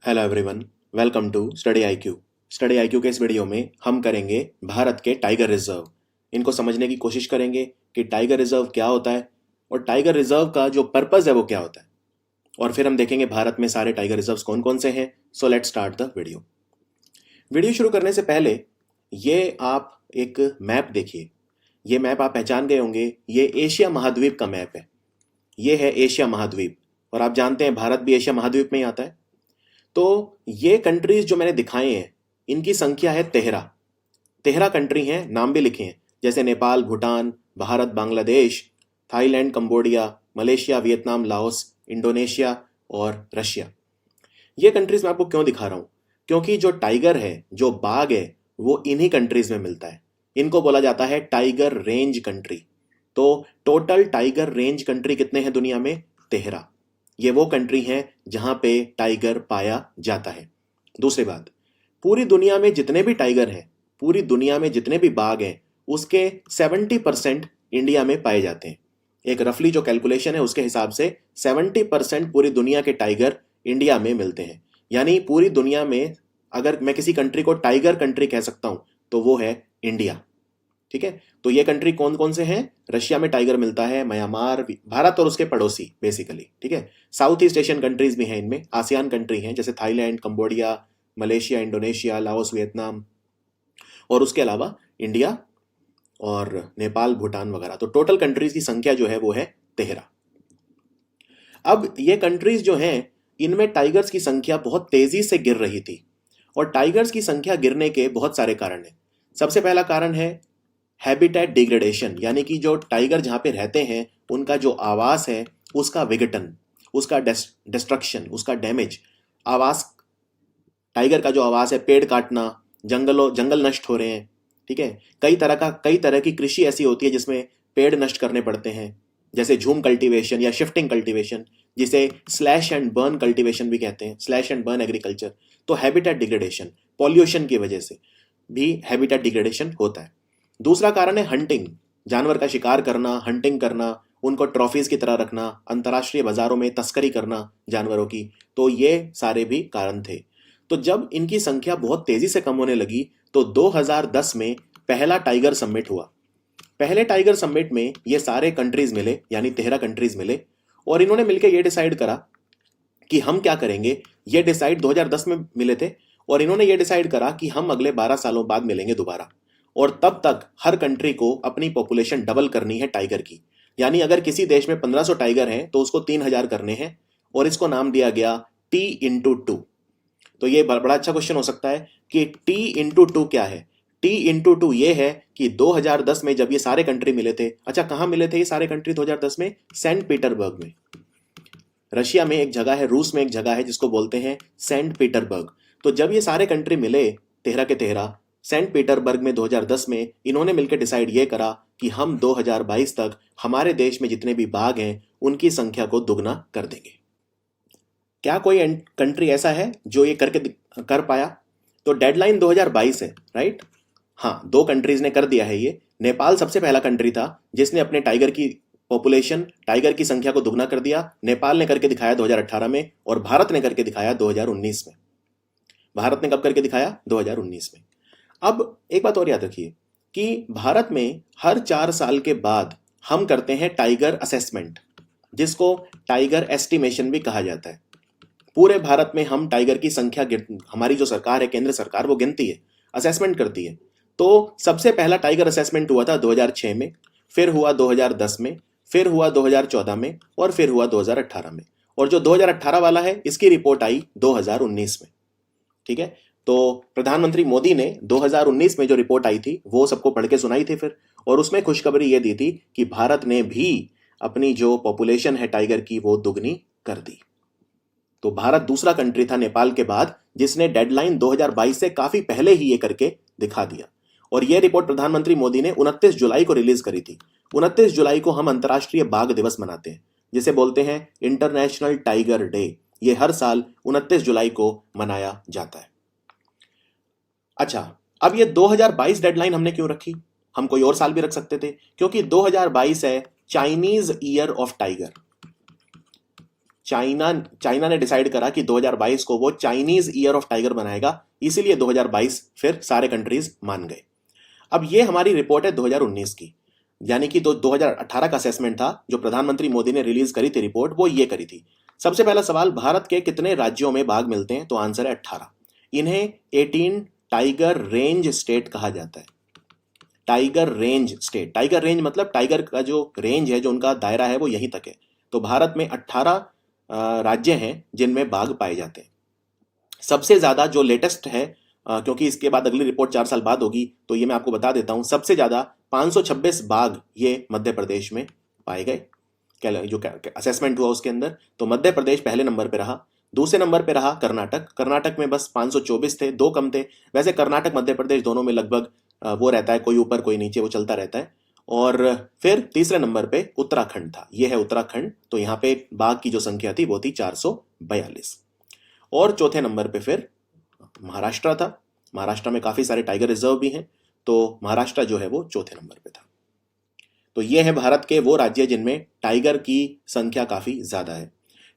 Hello everyone, welcome to Study IQ. Study IQ के इस video में हम करेंगे भारत के टाइगर रिजर्व। इनको समझने की कोशिश करेंगे कि टाइगर रिजर्व क्या होता है और टाइगर रिजर्व का जो पर्पस है वो क्या होता है। और फिर हम देखेंगे भारत में सारे टाइगर रिजर्व्स कौन कौन से हैं। So let's start the video. Video शुरू करने से पहले ये आप एक मैप देखिए। ये मैप आप पहचान गए होंगे, ये एशिया महाद्वीप का मैप है। ये है एशिया महाद्वीप और आप जानते हैं भारत भी एशिया महाद्वीप में ही आता है। तो ये कंट्रीज जो मैंने दिखाए हैं इनकी संख्या है 13। 13 कंट्री हैं, नाम भी लिखे हैं, जैसे Nepal, Bhutan, Bharat, Bangladesh, Thailand, Cambodia, Malaysia, Vietnam, Laos, Indonesia और रशिया। ये कंट्रीज मैं आपको क्यों दिखा रहा हूं? क्योंकि जो टाइगर है, जो बाघ है, वो इन्हीं कंट्रीज में मिलता है। इनको बोला जाता है टाइगर रेंज कंट्री। तो टोटल टाइगर रेंज कंट्री कितने हैं दुनिया में? 13। ये वो कंट्री हैं जहां पे टाइगर पाया जाता है। दूसरी बात, पूरी दुनिया में जितने भी टाइगर हैं, पूरी दुनिया में जितने भी बाघ हैं, उसके 70% इंडिया में पाए जाते हैं। एक रफली जो कैलकुलेशन है उसके हिसाब से 70% पूरी दुनिया के टाइगर इंडिया में मिलते हैं। यानी पूरी दुनिया में अगर मैं किसी कंट्री को टाइगर कंट्री कह सकता हूं तो वो है इंडिया। ठीक है, तो ये कंट्री कौन कौन से हैं? रशिया में टाइगर मिलता है, म्यांमार, भारत और उसके पड़ोसी बेसिकली। ठीक है, साउथ ईस्ट एशियन कंट्रीज भी हैं इनमें, आसियान कंट्री हैं जैसे Thailand, Cambodia, Malaysia, Indonesia, Laos, Vietnam और उसके अलावा इंडिया और नेपाल, भूटान वगैरह। तो टोटल कंट्रीज की संख्या जो है वो है 13। अब ये कंट्रीज जो हैं इनमें टाइगर्स की संख्या बहुत तेजी से गिर रही थी और टाइगर्स की संख्या गिरने के बहुत सारे कारण हैं। सबसे पहला कारण है हैबिटेट डिग्रेडेशन, यानी कि जो टाइगर जहां पे रहते हैं उनका जो आवास है उसका विघटन, उसका डिस्ट्रक्शन, उसका डैमेज। आवास, टाइगर का जो आवास है, पेड़ काटना, जंगल नष्ट हो रहे हैं। ठीक है, कई तरह की कृषि ऐसी होती है जिसमें पेड़ नष्ट करने पड़ते हैं, जैसे झूम कल्टीवेशन या शिफ्टिंग कल्टीवेशन, जिसे स्लैश एंड बर्न कल्टीवेशन भी कहते हैं, स्लैश एंड बर्न एग्रीकल्चर। तो हैबिटेट डिग्रेडेशन, पॉल्यूशन की वजह से भी हैबिटेट डिग्रेडेशन होता है। दूसरा कारण है हंटिंग, जानवर का शिकार करना, हंटिंग करना, उनको ट्रॉफीज की तरह रखना, अंतर्राष्ट्रीय बाजारों में तस्करी करना जानवरों की। तो ये सारे भी कारण थे। तो जब इनकी संख्या बहुत तेजी से कम होने लगी तो 2010 में पहला टाइगर समिट हुआ। पहले टाइगर समिट में ये सारे कंट्रीज मिले, यानी 13 कंट्रीज मिले और इन्होंने मिलकर ये डिसाइड करा कि हम क्या करेंगे। ये डिसाइड 2010 में मिले थे और इन्होंने ये डिसाइड करा कि हम अगले 12 सालों बाद मिलेंगे दोबारा और तब तक हर कंट्री को अपनी पॉपुलेशन डबल करनी है टाइगर की। यानी अगर किसी देश में 1500 टाइगर हैं तो उसको 3000 करने हैं और इसको नाम दिया गया T/2। तो ये बड़ा अच्छा क्वेश्चन हो सकता है कि T/2 क्या है। T/2 ये है कि 2010 में जब ये सारे कंट्री मिले थे, अच्छा कहाँ मिले थे ये सारे कंट्री 2010 में? सेंट पीटरबर्ग में। रशिया में एक जगह है, रूस में एक जगह है जिसको बोलते हैं सेंट पीटरबर्ग। तो जब ये सारे कंट्री मिले 13 के 13 सेंट पीटरबर्ग में 2010 में, इन्होंने मिलकर डिसाइड ये करा कि हम 2022 तक हमारे देश में जितने भी बाघ हैं उनकी संख्या को दुगना कर देंगे। क्या कोई कंट्री ऐसा है जो ये कर पाया? तो डेडलाइन 2022 है, राइट? हाँ, 2 कंट्रीज ने कर दिया है ये। नेपाल सबसे पहला कंट्री था जिसने अपने टाइगर की पॉपुलेशन, टाइगर की संख्या को दुगना कर दिया। नेपाल ने करके दिखाया 2018 में और भारत ने करके दिखाया 2019 में। भारत ने कब करके दिखाया? 2019 में। अब एक बात और याद रखिए कि भारत में हर 4 साल के बाद हम करते हैं टाइगर असेसमेंट, जिसको टाइगर एस्टिमेशन भी कहा जाता है। पूरे भारत में हम टाइगर की संख्या हमारी जो सरकार है, केंद्र सरकार, वो गिनती है, असेसमेंट करती है। तो सबसे पहला टाइगर असेसमेंट हुआ था 2006 में, फिर हुआ 2010 में, फिर हुआ 2014 में और फिर हुआ 2018 में। और जो 2018 वाला है इसकी रिपोर्ट आई 2019 में। ठीक है, तो प्रधानमंत्री मोदी ने 2019 में जो रिपोर्ट आई थी वो सबको पढ़ के सुनाई थी फिर, और उसमें खुशखबरी ये दी थी कि भारत ने भी अपनी जो पॉपुलेशन है टाइगर की वो दुगनी कर दी। तो भारत दूसरा कंट्री था नेपाल के बाद जिसने डेडलाइन 2022 से काफी पहले ही ये करके दिखा दिया। और यह रिपोर्ट प्रधानमंत्री मोदी ने 29 जुलाई को रिलीज करी थी। 29 जुलाई को हम अंतर्राष्ट्रीय बाघ दिवस मनाते हैं, जिसे बोलते हैं इंटरनेशनल टाइगर डे। ये हर साल 29 जुलाई को मनाया जाता है। अच्छा, अब ये 2022 डेडलाइन हमने क्यों रखी? हम कोई और साल भी रख सकते थे, क्योंकि 2022 है Chinese year of tiger. China ने डिसाइड करा कि 2022 को वो चाइनीज ईयर ऑफ टाइगर बनाएगा, इसीलिए 2022 फिर सारे कंट्रीज मान गए। अब ये हमारी रिपोर्ट है 2019 की, यानी कि 2018 का असेसमेंट था जो प्रधानमंत्री मोदी ने रिलीज करी थी रिपोर्ट, वो ये करी थी। सबसे पहला सवाल, भारत के कितने राज्यों में बाघ मिलते हैं? तो आंसर है 18। इन्हें 18 टाइगर रेंज स्टेट कहा जाता है। Tiger range state, tiger range मतलब टाइगर का जो रेंज है, जो उनका दायरा है, वो यहीं तक है। तो भारत में 18 राज्य हैं जिनमें बाघ पाए जाते हैं। सबसे ज्यादा जो लेटेस्ट है, क्योंकि इसके बाद अगली रिपोर्ट 4 साल बाद होगी, तो ये मैं आपको बता देता हूं, सबसे ज्यादा 526 बाघ ये मध्य प्रदेश में पाए गए, जो असेसमेंट हुआ उसके अंदर। तो मध्य प्रदेश पहले नंबर पे रहा। दूसरे नंबर पे रहा कर्नाटक। कर्नाटक में बस 524 थे, 2 कम थे। वैसे कर्नाटक मध्य प्रदेश दोनों में लगभग वो रहता है, कोई ऊपर कोई नीचे, वो चलता रहता है। और फिर तीसरे नंबर पे उत्तराखंड था, ये है उत्तराखंड। तो यहाँ पे बाघ की जो संख्या थी वो थी 442। और चौथे नंबर पे फिर महाराष्ट्र था। महाराष्ट्र में काफी सारे टाइगर रिजर्व भी हैं, तो महाराष्ट्र जो है वो चौथे नंबर पे था। तो ये है भारत के वो राज्य जिनमें टाइगर की संख्या काफी ज्यादा है।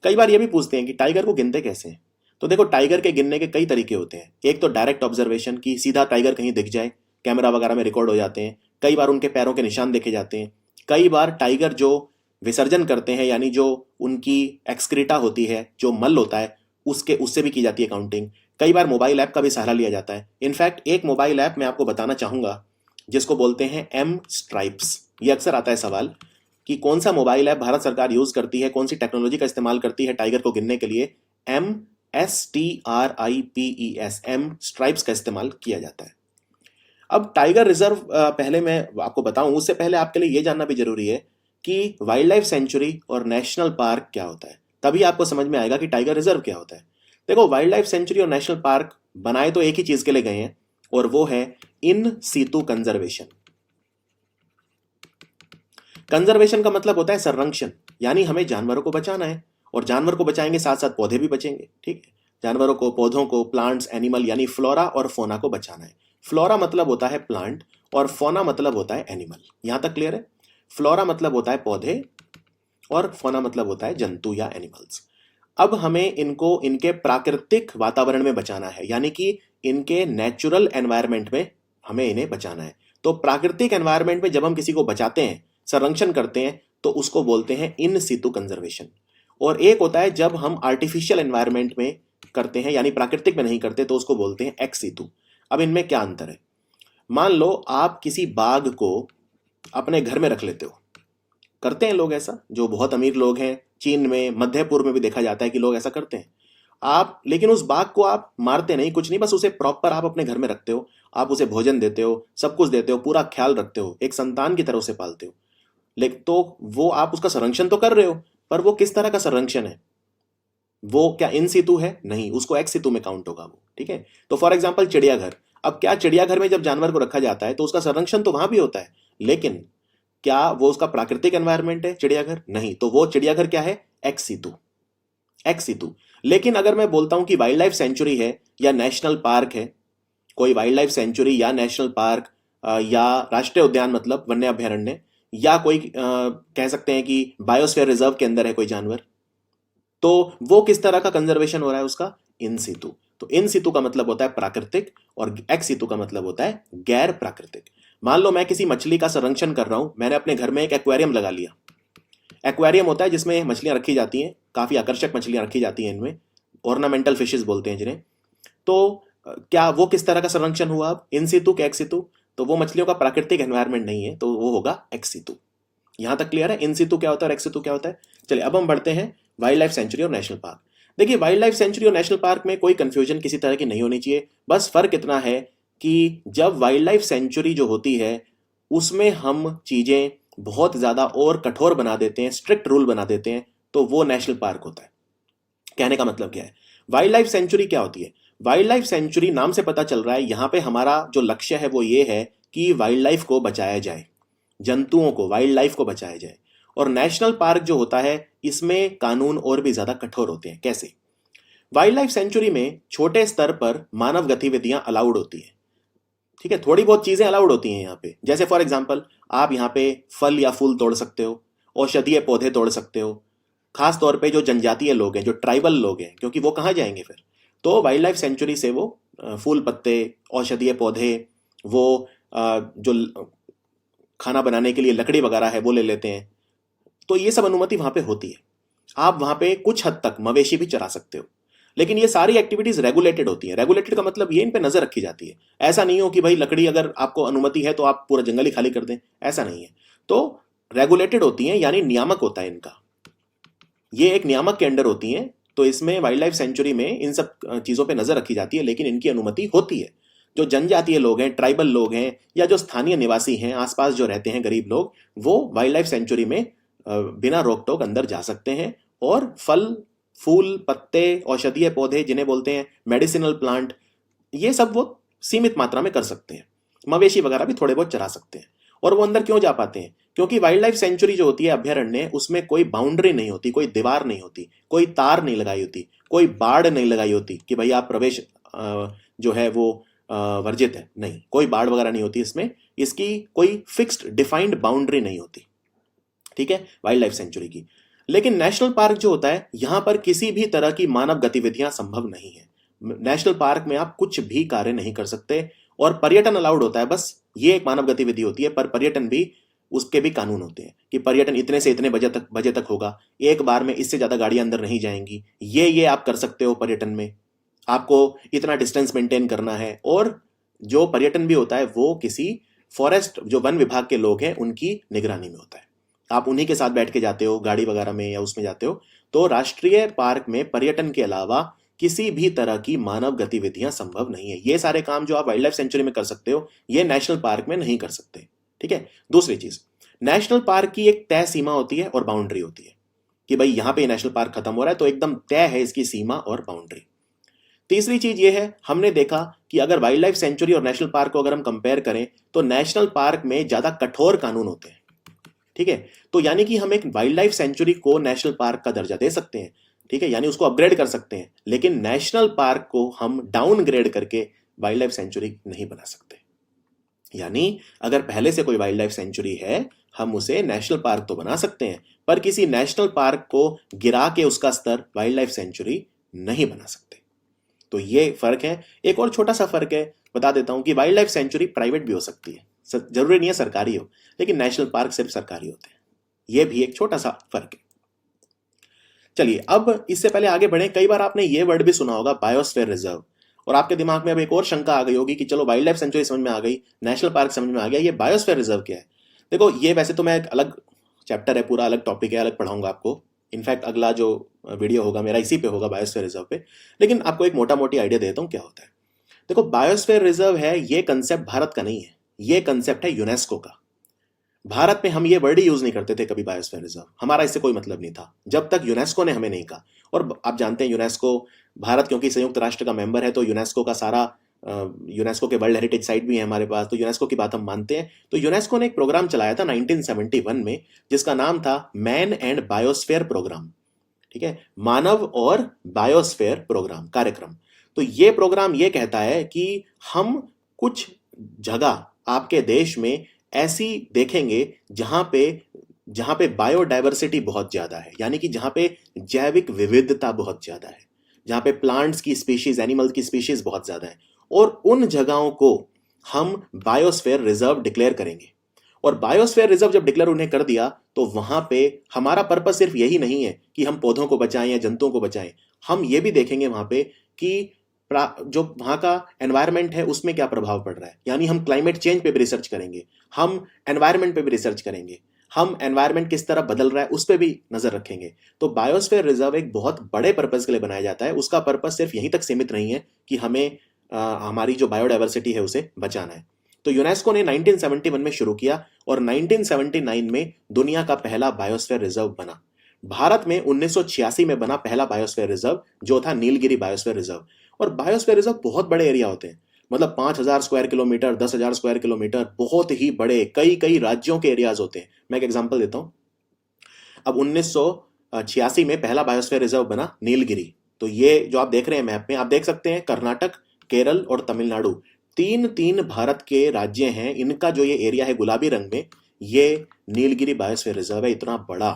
कई बार ये भी पूछते हैं कि टाइगर को गिनते कैसे हैं? तो देखो, टाइगर के गिनने के कई तरीके होते हैं। एक तो डायरेक्ट ऑब्जर्वेशन, की सीधा टाइगर कहीं दिख जाए, कैमरा वगैरह में रिकॉर्ड हो जाते हैं। कई बार उनके पैरों के निशान देखे जाते हैं। कई बार टाइगर जो विसर्जन करते हैं, यानी जो उनकी एक्सक्रीटा होती है, जो मल होता है, उससे भी की जाती है काउंटिंग। कई बार मोबाइल ऐप का भी सहारा लिया जाता है। इनफैक्ट एक मोबाइल ऐप मैं आपको बताना चाहूंगा जिसको बोलते हैं एम स्ट्राइप्स। ये अक्सर आता है सवाल कि कौन सा मोबाइल ऐप भारत सरकार यूज करती है, कौन सी टेक्नोलॉजी का इस्तेमाल करती है टाइगर को गिनने के लिए। MSTRIPES, एम स्ट्राइप्स का इस्तेमाल किया जाता है। अब टाइगर रिजर्व पहले मैं आपको बताऊं, उससे पहले आपके लिए यह जानना भी जरूरी है कि वाइल्ड लाइफ सेंचुरी और नेशनल पार्क क्या होता है। तभी आपको समझ में आएगा कि टाइगर रिजर्व क्या होता है। देखो, वाइल्ड लाइफ सेंचुरी और नेशनल पार्क बनाए तो एक ही चीज के लिए गए हैं, और वो है इन सीटू कंजर्वेशन। कंजर्वेशन का मतलब होता है संरक्षण, यानी हमें जानवरों को बचाना है, और जानवर को बचाएंगे साथ साथ पौधे भी बचेंगे। ठीक है, जानवरों को, पौधों को, प्लांट्स, एनिमल यानी फ्लोरा और फोना को बचाना है। फ्लोरा मतलब होता है प्लांट, और फोना मतलब होता है एनिमल। यहां तक क्लियर है? फ्लोरा मतलब होता है पौधे, और फोना मतलब होता है जंतु या एनिमल्स। अब हमें इनको इनके प्राकृतिक वातावरण में बचाना है, यानी कि इनके नेचुरल एनवायरनमेंट में हमें इन्हें बचाना है। तो प्राकृतिक एनवायरनमेंट में जब हम किसी को बचाते हैं, संरक्षण करते हैं, तो उसको बोलते हैं इन सीटू कंजर्वेशन। और एक होता है जब हम आर्टिफिशियल एनवायरनमेंट में करते हैं, यानी प्राकृतिक में नहीं करते, तो उसको बोलते हैं एक्स सीटू। अब इनमें क्या अंतर है? मान लो आप किसी बाघ को अपने घर में रख लेते हो। करते हैं लोग ऐसा, जो बहुत अमीर लोग हैं, चीन में, मध्य पूर्व में भी देखा जाता है कि लोग ऐसा करते हैं। आप लेकिन उस बाघ को आप मारते नहीं, कुछ नहीं, बस उसे प्रॉपर आप अपने घर में रखते हो। आप उसे भोजन देते हो, सब कुछ देते हो, पूरा ख्याल रखते हो, एक संतान की तरह उसे पालते हो। लेकिन तो वो आप उसका संरक्षण तो कर रहे हो, पर वो किस तरह का संरक्षण है? वो क्या इन सीतु है? नहीं, उसको एक्स सीतु में काउंट होगा वो। ठीक है, तो फॉर एग्जाम्पल चिड़ियाघर। अब क्या चिड़ियाघर में जब जानवर को रखा जाता है तो उसका संरक्षण तो वहां भी होता है, लेकिन क्या वो उसका प्राकृतिक एनवायरनमेंट है चिड़ियाघर? नहीं, तो वो चिड़ियाघर क्या है? Ex situ, ex situ. लेकिन अगर मैं बोलता हूं कि वाइल्ड लाइफ सेंचुरी है या नेशनल पार्क है, कोई वाइल्ड लाइफ सेंचुरी या नेशनल पार्क या राष्ट्रीय उद्यान मतलब वन्य अभयारण्य, या कोई कह सकते हैं कि बायोस्फीयर रिजर्व के अंदर है कोई जानवर, तो वो किस तरह का कंजर्वेशन हो रहा है? उसका इन सीतु। तो इन सीतु का मतलब होता है प्राकृतिक, और एक्स सीतु का मतलब होता है गैर प्राकृतिक। मान लो मैं किसी मछली का संरक्षण कर रहा हूं, मैंने अपने घर में एक एक्वेरियम लगा लिया। एक्वेरियम होता है जिसमें मछलियां रखी जाती हैं, काफी आकर्षक मछलियां रखी जाती हैं, इनमें ऑर्नामेंटल फिशेस बोलते हैं जिन्हें। तो क्या वो किस तरह का संरक्षण हुआ? अब इन सीतु के एक्स सीतु? तो वो मछलियों का प्राकृतिक एनवायरनमेंट नहीं है, तो वो होगा एक्स सीतु। यहां तक क्लियर है इन सीतु क्या होता है और एक्स सीतु क्या होता है? चलिए अब हम बढ़ते हैं वाइल्ड लाइफ सेंचुरी और नेशनल पार्क। देखिए, वाइल्ड लाइफ सेंचुरी और नेशनल पार्क में कोई कंफ्यूजन किसी तरह की नहीं होनी चाहिए। बस फर्क इतना है कि जब वाइल्ड लाइफ सेंचुरी जो होती है उसमें हम चीजें बहुत ज्यादा और कठोर बना देते हैं, स्ट्रिक्ट रूल बना देते हैं, तो वो नेशनल पार्क होता है। कहने का मतलब क्या है? वाइल्ड लाइफ सेंचुरी क्या होती है? वाइल्ड लाइफ सेंचुरी नाम से पता चल रहा है, यहां पे हमारा जो लक्ष्य है वो ये है कि वाइल्ड लाइफ को बचाया जाए, जंतुओं को, वाइल्ड लाइफ को बचाया जाए। और नेशनल पार्क जो होता है इसमें कानून और भी ज्यादा कठोर होते हैं। कैसे? वाइल्ड लाइफ सेंचुरी में छोटे स्तर पर मानव गतिविधियां अलाउड होती है। ठीक है, थोड़ी बहुत चीजें अलाउड होती हैं यहाँ पे। जैसे फॉर एग्जाम्पल, आप यहाँ पे फल या फूल तोड़ सकते हो, औषधीय पौधे तोड़ सकते हो, खास तौर पे जो जनजातीय लोग हैं, जो ट्राइबल लोग हैं, क्योंकि वो कहाँ जाएंगे फिर? तो वाइल्ड लाइफ सेंचुरी से वो फूल पत्ते, औषधीय पौधे, वो जो खाना बनाने के लिए लकड़ी वगैरह है वो ले लेते हैं। तो ये सब अनुमति वहां पे होती है। आप वहां पे कुछ हद तक मवेशी भी चरा सकते हो, लेकिन ये सारी एक्टिविटीज रेगुलेटेड होती हैं। रेगुलेटेड का मतलब ये इन पे नजर रखी जाती है। ऐसा नहीं हो कि भाई लकड़ी अगर आपको अनुमति है तो आप पूरा जंगल ही खाली कर दें, ऐसा नहीं है। तो रेगुलेटेड होती हैं, यानी नियामक होता है इनका, ये एक नियामक के अंडर होती हैं। तो इसमें वाइल्ड लाइफ सेंचुरी में इन सब चीजों पे नजर रखी जाती है, लेकिन इनकी अनुमति होती है। जो जनजातीय लोग हैं, ट्राइबल लोग हैं, या जो स्थानीय निवासी हैं, आसपास जो रहते हैं गरीब लोग, वो वाइल्ड लाइफ सेंचुरी में बिना रोक टोक अंदर जा सकते हैं और फल, फूल, पत्ते, औषधीय पौधे जिन्हें बोलते हैं मेडिसिनल प्लांट, ये सब वो सीमित मात्रा में कर सकते हैं। मवेशी वगैरह भी थोड़े बहुत चरा सकते हैं। और वो अंदर क्यों जा पाते हैं? क्योंकि वाइल्ड लाइफ सेंचुरी जो होती है, अभ्यारण्य, उसमें कोई बाउंड्री नहीं होती, कोई दीवार नहीं होती, कोई तार नहीं लगाई होती, कोई बाड़ नहीं लगाई होती कि भाई आप प्रवेश जो है वो वर्जित है। नहीं, कोई बाड़ वगैरह नहीं होती इसमें। इसकी कोई फिक्स्ड डिफाइंड बाउंड्री नहीं होती, ठीक है, वाइल्ड लाइफ सेंचुरी की। लेकिन नेशनल पार्क जो होता है, यहां पर किसी भी तरह की मानव गतिविधियां संभव नहीं है। नेशनल पार्क में आप कुछ भी कार्य नहीं कर सकते, और पर्यटन अलाउड होता है बस। ये एक मानव गतिविधि होती है, पर पर्यटन भी, उसके भी कानून होते हैं कि पर्यटन इतने से इतने बजे तक होगा, एक बार में इससे ज्यादा गाड़ियां अंदर नहीं जाएंगी, ये आप कर सकते हो पर्यटन में, आपको इतना डिस्टेंस मेंटेन करना है। और जो पर्यटन भी होता है वो किसी फॉरेस्ट, जो वन विभाग के लोग हैं, उनकी निगरानी में होता है। आप उन्हीं के साथ बैठ के जाते हो गाड़ी वगैरह में या उसमें जाते हो। तो राष्ट्रीय पार्क में पर्यटन के अलावा किसी भी तरह की मानव गतिविधियां संभव नहीं है। ये सारे काम जो आप वाइल्ड लाइफ सेंचुरी में कर सकते हो, ये नेशनल पार्क में नहीं कर सकते, ठीक है। दूसरी चीज, नेशनल पार्क की एक तय सीमा होती है और बाउंड्री होती है कि भाई यहां पे नेशनल पार्क खत्म हो रहा है, तो एकदम तय है इसकी सीमा और बाउंड्री। तीसरी चीज ये है, हमने देखा कि अगर वाइल्ड लाइफ सेंचुरी और नेशनल पार्क को अगर हम कंपेयर करें, तो नेशनल पार्क में ज्यादा कठोर कानून होते हैं, ठीक है। तो यानी कि हम एक वाइल्ड लाइफ सेंचुरी को नेशनल पार्क का दर्जा दे सकते हैं, ठीक है, यानी उसको अपग्रेड कर सकते हैं, लेकिन नेशनल पार्क को हम डाउनग्रेड करके वाइल्ड लाइफ सेंचुरी नहीं बना सकते। यानी अगर पहले से कोई वाइल्ड लाइफ सेंचुरी है, हम उसे नेशनल पार्क तो बना सकते हैं, पर किसी नेशनल पार्क को गिरा के उसका स्तर वाइल्ड लाइफ सेंचुरी नहीं बना सकते। तो ये फर्क है। एक और छोटा सा फर्क है, बता देता हूं कि वाइल्ड लाइफ सेंचुरी प्राइवेट भी हो सकती है, जरूरी नहीं है सरकारी हो, लेकिन नेशनल पार्क सिर्फ सरकारी होते हैं। यह भी एक छोटा सा फर्क है। चलिए, अब इससे पहले आगे बढ़े, कई बार आपने ये वर्ड भी सुना होगा, बायोस्फीयर रिजर्व, और आपके दिमाग में अब एक और शंका आ गई होगी कि चलो वाइल्ड लाइफ सेंचुरी समझ में आ गई, नेशनल पार्क समझ में आ गया, ये बायोस्फीयर रिजर्व क्या है? देखो, ये वैसे तो मैं एक अलग चैप्टर है, पूरा अलग टॉपिक है, अलग पढ़ाऊंगा आपको। इनफैक्ट अगला जो वीडियो होगा मेरा इसी पे होगा, बायोस्फीयर रिजर्व पे। लेकिन आपको एक मोटा मोटी आइडिया देता हूं क्या होता है। देखो, बायोस्फीयर रिजर्व है, ये कंसेप्ट भारत का नहीं है, ये कंसेप्ट है यूनेस्को का। भारत में हम ये वर्ड ही यूज नहीं करते थे कभी, बायोस्फीयर रिजर्व, हमारा इससे कोई मतलब नहीं था जब तक यूनेस्को ने हमें नहीं कहा। और आप जानते हैं यूनेस्को, भारत क्योंकि संयुक्त राष्ट्र का मेंबर है, तो यूनेस्को का सारा, यूनेस्को के वर्ल्ड हेरिटेज साइट भी है हमारे पास, तो यूनेस्को की बात हम मानते हैं। तो यूनेस्को ने एक प्रोग्राम चलाया था 1971 में, जिसका नाम था मैन एंड बायोस्फीयर प्रोग्राम, ठीक है, मानव और बायोस्फीयर प्रोग्राम, कार्यक्रम। तो ये प्रोग्राम ये कहता है कि हम कुछ जगह आपके देश में ऐसी देखेंगे जहां पे बायोडाइवर्सिटी बहुत ज्यादा है, यानी कि जहां पे जैविक विविधता बहुत ज्यादा है, जहां पे प्लांट्स की स्पीशीज, एनिमल की स्पीशीज बहुत ज्यादा है, और उन जगहों को हम बायोस्फीयर रिजर्व डिक्लेयर करेंगे। और बायोस्फीयर रिजर्व जब डिक्लेयर उन्हें कर दिया, तो वहां पे हमारा पर्पस सिर्फ यही नहीं है कि हम पौधों को बचाएं या जंतुओं को बचाएं, हम ये भी देखेंगे वहां पे कि जो वहां का एनवायरनमेंट है उसमें क्या प्रभाव पड़ रहा है। यानी हम क्लाइमेट चेंज पे भी रिसर्च करेंगे, हम एनवायरनमेंट पे भी रिसर्च करेंगे, हम एनवायरनमेंट किस तरह बदल रहा है उस पर भी नजर रखेंगे। तो बायोस्फीयर रिजर्व एक बहुत बड़े पर्पस के लिए बनाया जाता है। उसका पर्पस सिर्फ यहीं तक सीमित नहीं है कि हमें हमारी जो बायोडाइवर्सिटी है उसे बचाना है। तो यूनेस्को ने 1971 में शुरू किया और 1979 में दुनिया का पहला बायोस्फीयर रिजर्व बना। भारत में 1986 में बना पहला बायोस्फीयर रिजर्व, जो था नीलगिरी बायोस्फीयर रिजर्व। और बायोस्फीयर रिजर्व बहुत बड़े एरिया होते हैं, मतलब 5,000 स्क्वायर किलोमीटर, 10,000 स्क्वायर किलोमीटर, बहुत ही बड़े, कई कई राज्यों के एरियाज होते हैं। मैं एक एग्जांपल देता हूं। अब 1986 में पहला बायोस्फीयर रिजर्व बना नीलगिरी। तो ये जो आप देख रहे हैं मैप में, आप देख सकते हैं कर्नाटक, केरल और तमिलनाडु, तीन तीन भारत के राज्य हैं, इनका जो ये एरिया है गुलाबी रंग में, ये नीलगिरी बायोस्फीयर रिजर्व है, इतना बड़ा।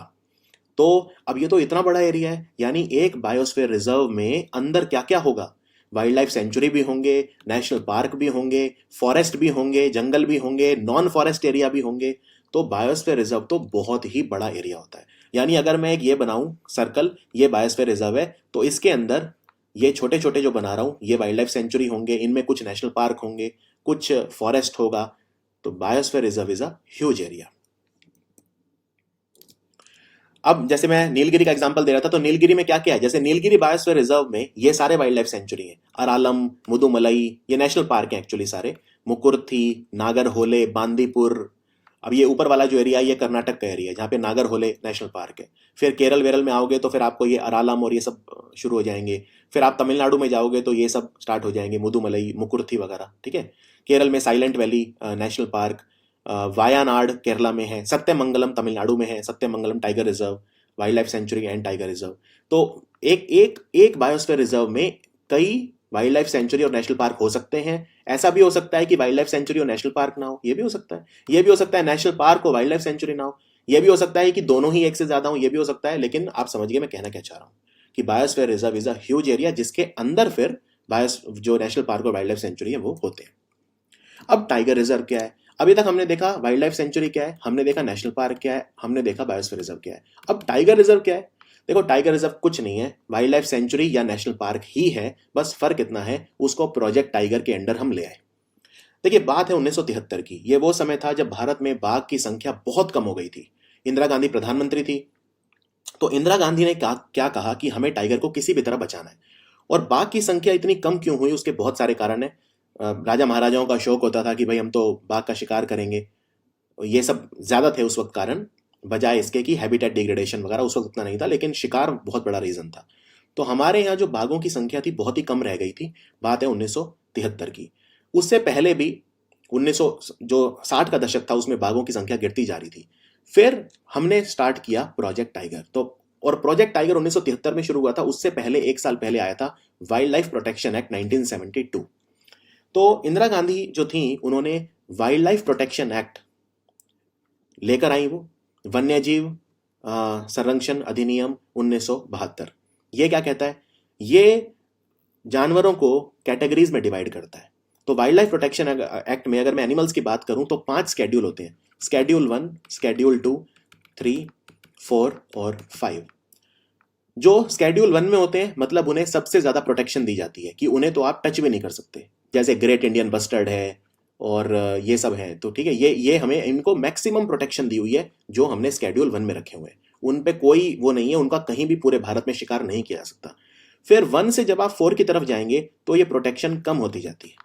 तो अब ये तो इतना बड़ा एरिया है, यानी एक बायोस्फीयर रिजर्व में अंदर क्या क्या होगा, वाइल्ड लाइफ सेंचुरी भी होंगे, नेशनल पार्क भी होंगे, फॉरेस्ट भी होंगे, जंगल भी होंगे, नॉन फॉरेस्ट एरिया भी होंगे। तो बायोस्फीयर रिजर्व तो बहुत ही बड़ा एरिया होता है। यानी अगर मैं एक ये बनाऊं सर्कल, ये बायोस्फीयर रिजर्व है, तो इसके अंदर ये छोटे छोटे जो बना रहा हूं ये वाइल्ड लाइफ सेंचुरी होंगे, इनमें कुछ नेशनल पार्क होंगे, कुछ फॉरेस्ट होगा। तो biosphere reserve is a huge area. अब जैसे मैं नीलगिरी का एग्जांपल दे रहा था, तो नीलगिरी में क्या क्या है, जैसे नीलगिरी बायोस्फीयर रिजर्व में ये सारे वाइल्ड लाइफ सेंचुरी हैं, अरालम, मुदुमलई, ये नेशनल पार्क हैं एक्चुअली सारे, मुकुर्थी, नागरहोले, बांदीपुर। अब ये ऊपर वाला जो एरिया है ये कर्नाटक का एरिया है जहाँ पे नागरहोले नेशनल पार्क है। फिर केरल वेरल में आओगे तो फिर आपको ये अरालम और ये सब शुरू हो जाएंगे। फिर आप तमिलनाडु में जाओगे तो ये सब स्टार्ट हो जाएंगे, मुदुमलई, मुकुर्थी वगैरह, ठीक है। केरल में Silent Valley National Park, Wayanad Kerala में है, सत्यमंगलम तमिलनाडु में है, Sathyamangalam tiger reserve, wild life sanctuary and tiger reserve. तो एक एक एक बायोस्फीयर रिजर्व में कई वाइल्ड लाइफ सेंचुरी और नेशनल पार्क हो सकते हैं। ऐसा भी हो सकता है कि वाइल्ड लाइफ सेंचुरी और नेशनल पार्क ना हो, ये भी हो सकता है। ये भी हो सकता है नेशनल पार्क हो, वाइल्ड लाइफ सेंचुरी ना हो। ये भी हो सकता है कि दोनों ही एक से ज्यादा हो, ये भी हो सकता है। लेकिन आप समझ गए मैं कहना क्या चाह रहा हूँ, कि biosphere reserve is a huge area जिसके अंदर फिर बायोस जो नेशनल पार्क और वाइल्ड लाइफ सेंचुरी है वो होते हैं। अब टाइगर रिजर्व क्या है? अभी तक हमने देखा वाइल्ड लाइफ सेंचुरी क्या है, हमने देखा नेशनल पार्क क्या है, हमने देखा बायोस्फीयर रिजर्व क्या है। अब टाइगर रिजर्व क्या है? देखो टाइगर रिजर्व कुछ नहीं है, वाइल्ड लाइफ सेंचुरी या नेशनल पार्क ही है, बस फर्क इतना है उसको प्रोजेक्ट टाइगर के अंडर हम ले आए। देखिए बात है 1973 की, ये वो समय था जब भारत में बाघ की संख्या बहुत कम हो गई थी। इंदिरा गांधी प्रधानमंत्री थी, तो इंदिरा गांधी ने क्या कहा कि हमें टाइगर को किसी भी तरह बचाना है। और बाघ की संख्या इतनी कम क्यों हुई, उसके बहुत सारे कारण है। राजा महाराजाओं का शौक होता था कि भाई हम तो बाघ का शिकार करेंगे, ये सब ज्यादा थे उस वक्त कारण, बजाय इसके कि हैबिटेट डिग्रेडेशन वगैरह उस वक्त उतना नहीं था, लेकिन शिकार बहुत बड़ा रीजन था। तो हमारे यहाँ जो बाघों की संख्या थी बहुत ही कम रह गई थी। बात है 1973 की। उससे पहले भी 1900 जो 60 का दशक था उसमें बाघों की संख्या गिरती जा रही थी। फिर हमने स्टार्ट किया प्रोजेक्ट टाइगर। तो और प्रोजेक्ट टाइगर 1973 में शुरू हुआ था, उससे पहले एक साल पहले आया था वाइल्ड लाइफ प्रोटेक्शन एक्ट 1972। तो इंदिरा गांधी जो थी उन्होंने वाइल्ड लाइफ प्रोटेक्शन एक्ट लेकर आई, वो वन्यजीव संरक्षण अधिनियम 1972। ये क्या कहता है? ये जानवरों को कैटेगरीज में डिवाइड करता है। तो वाइल्ड लाइफ प्रोटेक्शन एक्ट में अगर मैं एनिमल्स की बात करूं तो 5 स्केड्यूल होते हैं, स्केड्यूल 1, स्केड्यूल 2, 3, 4 और 5। जो स्केड्यूल 1 में होते हैं मतलब उन्हें सबसे ज्यादा प्रोटेक्शन दी जाती है कि उन्हें तो आप टच भी नहीं कर सकते, जैसे ग्रेट इंडियन बस्टर्ड है और ये सब है। तो ठीक है, ये हमें इनको मैक्सिमम प्रोटेक्शन दी हुई है जो हमने स्केड्यूल 1 में रखे हुए हैं। उन पे कोई वो नहीं है, उनका कहीं भी पूरे भारत में शिकार नहीं किया जा सकता। फिर 1 से जब आप 4 की तरफ जाएंगे तो ये प्रोटेक्शन कम होती जाती है,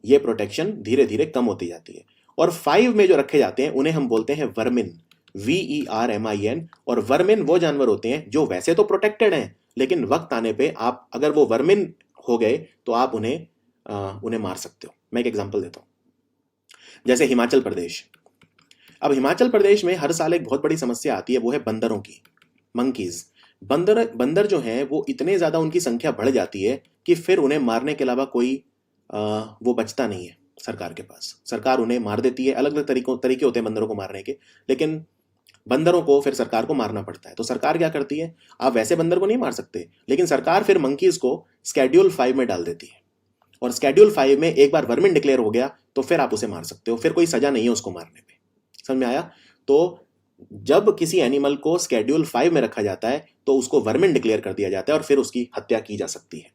ये प्रोटेक्शन धीरे धीरे कम होती जाती है। और 5 में जो रखे जाते हैं उन्हें हम बोलते हैं वर्मिन, VERMIN। और वर्मिन वो जानवर होते हैं जो वैसे तो प्रोटेक्टेड हैं, लेकिन वक्त आने पे आप अगर वो वर्मिन हो गए तो आप उन्हें मार सकते हो। मैं एक एग्जांपल देता हूं, जैसे हिमाचल प्रदेश। अब हिमाचल प्रदेश में हर साल एक बहुत बड़ी समस्या आती है, वो है बंदरों की, मंकीज। बंदर जो हैं वो इतने ज्यादा उनकी संख्या बढ़ जाती है कि फिर उन्हें मारने के अलावा कोई वो बचता नहीं है सरकार के पास। सरकार उन्हें मार देती है। अलग अलग तरीके होते हैं बंदरों को मारने के, लेकिन बंदरों को फिर सरकार को मारना पड़ता है। तो सरकार क्या करती है, आप वैसे बंदर को नहीं मार सकते, लेकिन सरकार फिर मंकीज को स्केड्यूल 5 में डाल देती है। और स्केड्यूल 5 में एक बार वर्मिन डिक्लेयर हो गया तो फिर आप उसे मार सकते हो, फिर कोई सजा नहीं है उसको मारने पे। समझ में आया? तो जब किसी एनिमल को स्केड्यूल 5 में रखा जाता है तो उसको वर्मिन डिक्लेयर कर दिया जाता है और फिर उसकी हत्या की जा सकती है।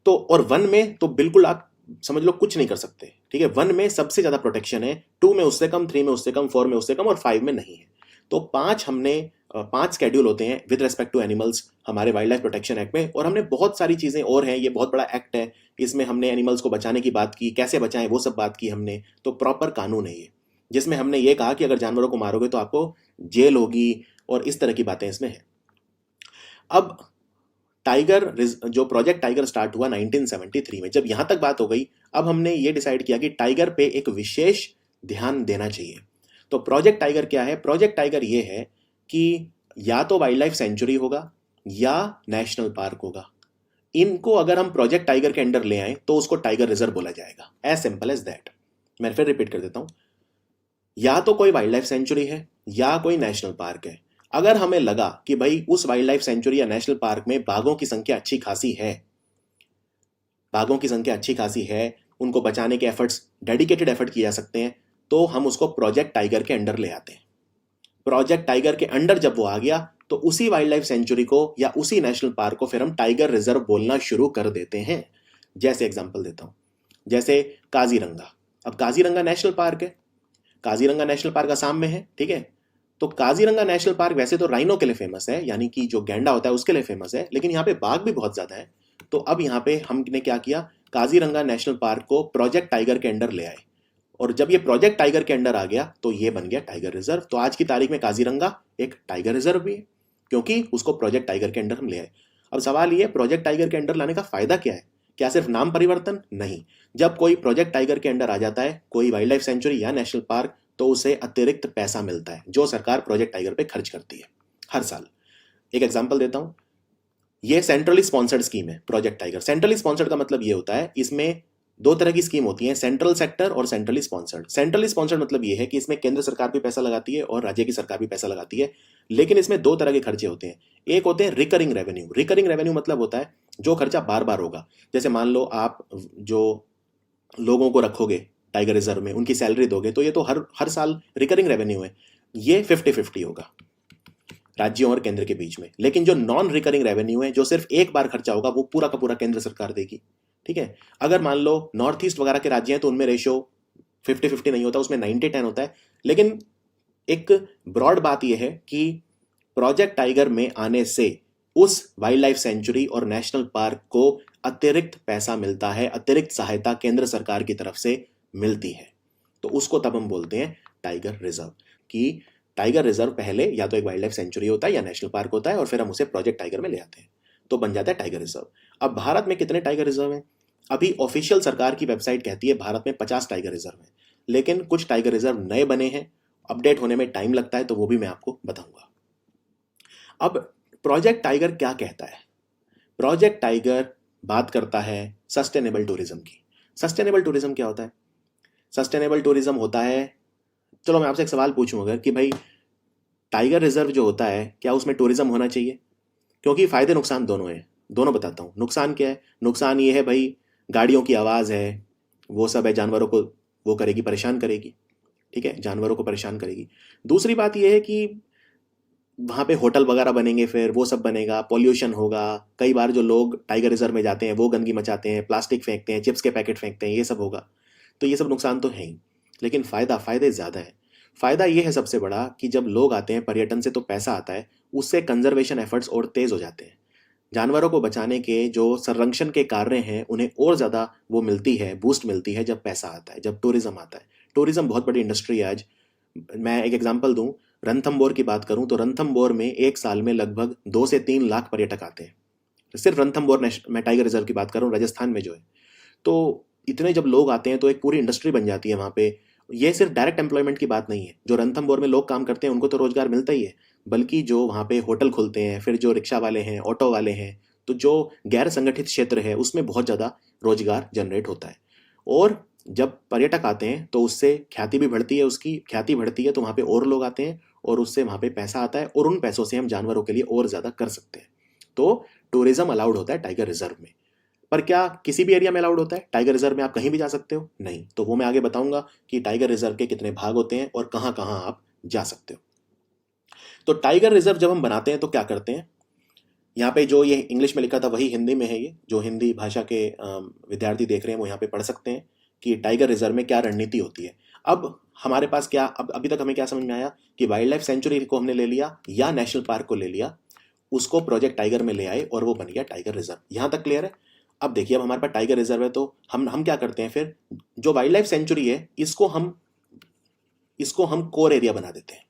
तो और 1 में तो बिल्कुल आप समझ लो कुछ नहीं कर सकते, ठीक है। 1 में सबसे ज्यादा प्रोटेक्शन है, 2 में उससे कम, 3 में उससे कम, 4 में उससे कम और 5 में नहीं है। तो 5 स्केड्यूल होते हैं विद रेस्पेक्ट टू एनिमल्स हमारे वाइल्ड लाइफ प्रोटेक्शन एक्ट में। और हमने बहुत सारी चीजें और हैं, ये बहुत बड़ा एक्ट है, इसमें हमने एनिमल्स को बचाने की बात की, कैसे बचाएं वो सब बात की हमने। तो प्रॉपर कानून है ये, जिसमें हमने ये कहा कि अगर जानवरों को मारोगे तो आपको जेल होगी और इस तरह की बातें इसमें है। अब टाइगर जो प्रोजेक्ट टाइगर स्टार्ट हुआ 1973 में, जब यहां तक बात हो गई, अब हमने ये डिसाइड किया कि टाइगर पे एक विशेष ध्यान देना चाहिए। तो प्रोजेक्ट टाइगर क्या है? प्रोजेक्ट टाइगर ये है कि या तो वाइल्ड लाइफ सेंचुरी होगा या नेशनल पार्क होगा। इनको अगर हम प्रोजेक्ट टाइगर के अंडर ले आए तो उसको टाइगर रिजर्व बोला जाएगा, एज सिंपल एज दैट। मैं फिर रिपीट कर देता हूं, या तो कोई वाइल्ड लाइफ सेंचुरी है या कोई नेशनल पार्क है। अगर हमें लगा कि भाई उस वाइल्ड लाइफ सेंचुरी या नेशनल पार्क में बाघों की संख्या अच्छी खासी है, बाघों की संख्या अच्छी खासी है, उनको बचाने के एफर्ट्स, डेडिकेटेड एफर्ट किए जा सकते हैं, तो हम उसको प्रोजेक्ट टाइगर के अंडर ले आते हैं। प्रोजेक्ट टाइगर के अंडर जब वो आ गया तो उसी वाइल्ड लाइफ सेंचुरी को या उसी नेशनल पार्क को फिर हम टाइगर रिजर्व बोलना शुरू कर देते हैं। जैसे एग्जांपल देता हूं, जैसे काजीरंगा। अब काजीरंगा नेशनल पार्क है, काजीरंगा नेशनल पार्क असम में है, ठीक है। तो काजीरंगा नेशनल पार्क वैसे तो राइनो के लिए फेमस है, यानी कि जो गैंडा होता है उसके लिए फेमस है, लेकिन यहाँ पे बाघ भी बहुत ज्यादा है। तो अब यहाँ पे हमने क्या किया, काजीरंगा नेशनल पार्क को प्रोजेक्ट टाइगर के अंडर ले आए, और जब ये प्रोजेक्ट टाइगर के अंडर आ गया तो ये बन गया टाइगर रिजर्व। तो आज की तारीख में काजीरंगा एक टाइगर रिजर्व भी है, क्योंकि उसको प्रोजेक्ट टाइगर के अंडर हम ले आए। अब सवाल ये, प्रोजेक्ट टाइगर के अंडर लाने का फायदा क्या है? क्या सिर्फ नाम परिवर्तन? नहीं। जब कोई प्रोजेक्ट टाइगर के अंडर आ जाता है, कोई वाइल्ड लाइफ सेंचुरी या नेशनल पार्क, तो उसे अतिरिक्त पैसा मिलता है जो सरकार प्रोजेक्ट टाइगर पे खर्च करती है हर साल। एक एग्जांपल देता हूं, ये सेंट्रली स्पॉन्सर्ड स्कीम है प्रोजेक्ट टाइगर। सेंट्रली स्पॉन्सर्ड का मतलब ये होता है, इसमें दो तरह की स्कीम होती है, सेंट्रल सेक्टर और सेंट्रली स्पॉन्सर्ड। सेंट्रली स्पॉन्सर्ड मतलब ये है कि इसमें केंद्र सरकार भी पैसा लगाती है और राज्य की सरकार भी पैसा लगाती है, लेकिन इसमें दो तरह के खर्चे होते हैं। एक होते हैं रिकरिंग रेवेन्यू। रिकरिंग रेवेन्यू मतलब होता है जो खर्चा बार बार होगा। जैसे मान लो आप जो लोगों को रखोगे टाइगर रिजर्व में, उनकी सैलरी दोगे, तो ये तो हर साल रिकरिंग रेवेन्यू है। ये 50-50 होगा राज्यों और केंद्र के बीच में। लेकिन जो नॉन रिकरिंग रेवेन्यू है, जो सिर्फ एक बार खर्चा होगा, वो पूरा का पूरा केंद्र सरकार देगी, ठीक है। अगर मान लो नॉर्थ ईस्ट वगैरह के राज्य हैं तो उनमें रेशियो 50-50 नहीं होता, उसमें 90-10 होता है। लेकिन एक ब्रॉड बात यह है कि प्रोजेक्ट टाइगर में आने से उस वाइल्ड लाइफ सेंचुरी और नेशनल पार्क को अतिरिक्त पैसा मिलता है, अतिरिक्त सहायता केंद्र सरकार की तरफ से मिलती है। तो उसको तब हम बोलते हैं टाइगर रिजर्व। कि टाइगर रिजर्व पहले या तो एक वाइल्ड लाइफ सेंचुरी होता है या नेशनल पार्क होता है, और फिर हम उसे प्रोजेक्ट टाइगर में ले आते हैं, तो बन जाता है टाइगर रिजर्व। अब भारत में कितने टाइगर रिजर्व हैं? अभी ऑफिशियल सरकार की वेबसाइट कहती है भारत में 50 टाइगर रिजर्व हैं, लेकिन कुछ टाइगर रिजर्व नए बने हैं, अपडेट होने में टाइम लगता है, तो वो भी मैं आपको बताऊंगा। अब प्रोजेक्ट टाइगर क्या कहता है? प्रोजेक्ट टाइगर बात करता है सस्टेनेबल टूरिज्म की। सस्टेनेबल टूरिज्म क्या होता है? सस्टेनेबल टूरिज्म होता है, चलो मैं आपसे एक सवाल पूछूं अगर, कि भाई टाइगर रिजर्व जो होता है क्या उसमें टूरिज्म होना चाहिए? क्योंकि फायदे नुकसान दोनों हैं, दोनों बताता हूँ। नुकसान क्या है? नुकसान ये है भाई, गाड़ियों की आवाज़ है, वो सब है, जानवरों को वो करेगी, परेशान करेगी, ठीक है, जानवरों को परेशान करेगी। दूसरी बात ये है कि वहाँ पे होटल वगैरह बनेंगे, फिर वो सब बनेगा, पॉल्यूशन होगा। कई बार जो लोग टाइगर रिजर्व में जाते हैं वो गंदगी मचाते हैं, प्लास्टिक फेंकते हैं, चिप्स के पैकेट फेंकते हैं, ये सब होगा। तो ये सब नुकसान तो है ही, लेकिन फायदे ज़्यादा है। फायदा ये है सबसे बड़ा कि जब लोग आते हैं पर्यटन से तो पैसा आता है, उससे कंजर्वेशन एफर्ट्स और तेज हो जाते हैं। जानवरों को बचाने के जो संरक्षण के कार्य हैं उन्हें और ज़्यादा वो मिलती है, बूस्ट मिलती है जब पैसा आता है, जब टूरिज्म आता है। टूरिज्म बहुत बड़ी इंडस्ट्री है आज। मैं एक एग्जांपल दूं, रणथंबोर की बात करूं तो रणथंबोर में एक साल में लगभग 2 से 3 लाख पर्यटक आते हैं। सिर्फ रणथंबोर मैं टाइगर रिजर्व की बात करूं, राजस्थान में जो है। तो इतने जब लोग आते हैं तो एक पूरी इंडस्ट्री बन जाती है वहाँ पे। ये सिर्फ डायरेक्ट एम्प्लॉयमेंट की बात नहीं है, जो रणथंबोर में लोग काम करते हैं उनको तो रोजगार मिलता ही है, बल्कि जो वहाँ पे होटल खुलते हैं, फिर जो रिक्शा वाले हैं, ऑटो वाले हैं, तो जो गैर संगठित क्षेत्र है उसमें बहुत ज़्यादा रोजगार जनरेट होता है। और जब पर्यटक आते हैं तो उससे ख्याति भी बढ़ती है, उसकी ख्याति बढ़ती है तो वहाँ पे और लोग आते हैं और उससे वहाँ पे पैसा आता है, और उन पैसों से हम जानवरों के लिए और ज़्यादा कर सकते हैं। तो टूरिज्म अलाउड होता है टाइगर रिजर्व में। पर क्या किसी भी एरिया में अलाउड होता है? टाइगर रिजर्व में आप कहीं भी जा सकते हो? नहीं। तो वो मैं आगे बताऊंगा कि टाइगर रिजर्व के कितने भाग होते हैं और कहाँ कहाँ आप जा सकते हो। तो टाइगर रिजर्व जब हम बनाते हैं तो क्या करते हैं, यहाँ पे जो ये इंग्लिश में लिखा था वही हिंदी में है। ये जो हिंदी भाषा के विद्यार्थी देख रहे हैं वो यहाँ पे पढ़ सकते हैं कि टाइगर रिजर्व में क्या रणनीति होती है। अब हमारे पास क्या, अब अभी तक हमें क्या समझ में आया कि वाइल्ड लाइफ सेंचुरी को हमने ले लिया या नेशनल पार्क को ले लिया, उसको प्रोजेक्ट टाइगर में ले आए और वो बन गया टाइगर रिजर्व। यहाँ तक क्लियर है? अब देखिए, अब हमारे पास टाइगर रिजर्व है तो हम क्या करते हैं, फिर जो वाइल्ड लाइफ सेंचुरी है इसको हम कोर एरिया बना देते हैं,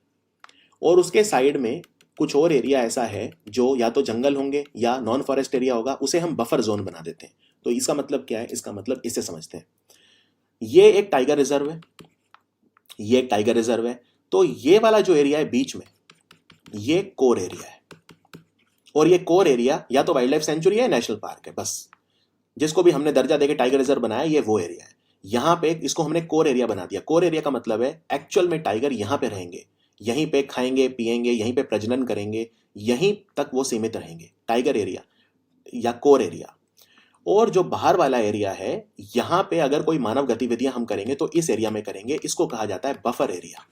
और उसके साइड में कुछ और एरिया ऐसा है जो या तो जंगल होंगे या नॉन फॉरेस्ट एरिया होगा, उसे हम बफर जोन बना देते हैं। तो इसका मतलब क्या है? इसका मतलब इससे समझते हैं, ये एक टाइगर रिजर्व है, ये एक टाइगर रिजर्व है, तो ये वाला जो एरिया है बीच में, ये कोर एरिया है। और ये कोर एरिया या तो वाइल्ड लाइफ सेंचुरी है, नेशनल पार्क है, बस जिसको भी हमने दर्जा देके टाइगर रिजर्व बनाया, ये वो एरिया है। यहां पे इसको हमने कोर एरिया बना दिया। कोर एरिया का मतलब है एक्चुअल में टाइगर यहां पे रहेंगे, यहीं पे खाएंगे पिएंगे, यहीं पे प्रजनन करेंगे, यहीं तक वो सीमित रहेंगे, टाइगर एरिया या कोर एरिया। और जो बाहर वाला एरिया है, यहाँ पे अगर कोई मानव गतिविधियां हम करेंगे तो इस एरिया में करेंगे, इसको कहा जाता है बफर एरिया।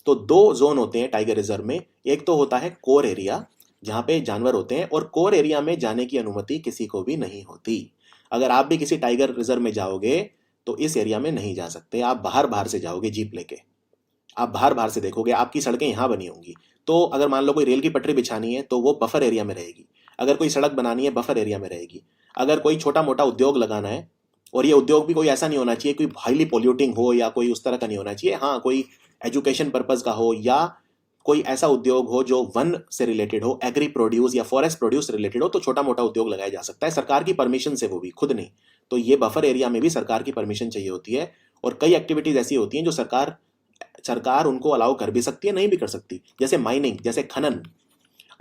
तो दो जोन होते हैं टाइगर रिजर्व में, एक तो होता है कोर एरिया जहाँ पे जानवर होते हैं, और कोर एरिया में जाने की अनुमति किसी को भी नहीं होती। अगर आप भी किसी टाइगर रिजर्व में जाओगे तो इस एरिया में नहीं जा सकते, आप बाहर बाहर से जाओगे जीप लेके, आप बाहर बाहर से देखोगे, आपकी सड़कें यहाँ बनी होंगी। तो अगर मान लो कोई रेल की पटरी बिछानी है तो वो बफर एरिया में रहेगी, अगर कोई सड़क बनानी है बफर एरिया में रहेगी, अगर कोई छोटा मोटा उद्योग लगाना है, और ये उद्योग भी कोई ऐसा नहीं होना चाहिए कोई हाईली पोल्यूटिंग हो या कोई उस तरह का नहीं होना चाहिए, हाँ कोई एजुकेशन पर्पज का हो या कोई ऐसा उद्योग हो जो वन से रिलेटेड हो, एग्री प्रोड्यूस या फॉरेस्ट प्रोड्यूस रिलेटेड हो, तो छोटा मोटा उद्योग लगाया जा सकता है सरकार की परमिशन से, वो भी खुद नहीं। तो ये बफर एरिया में भी सरकार की परमिशन चाहिए होती है, और कई एक्टिविटीज ऐसी होती हैं जो सरकार सरकार उनको अलाउ कर भी सकती है, नहीं भी कर सकती, जैसे माइनिंग, जैसे खनन।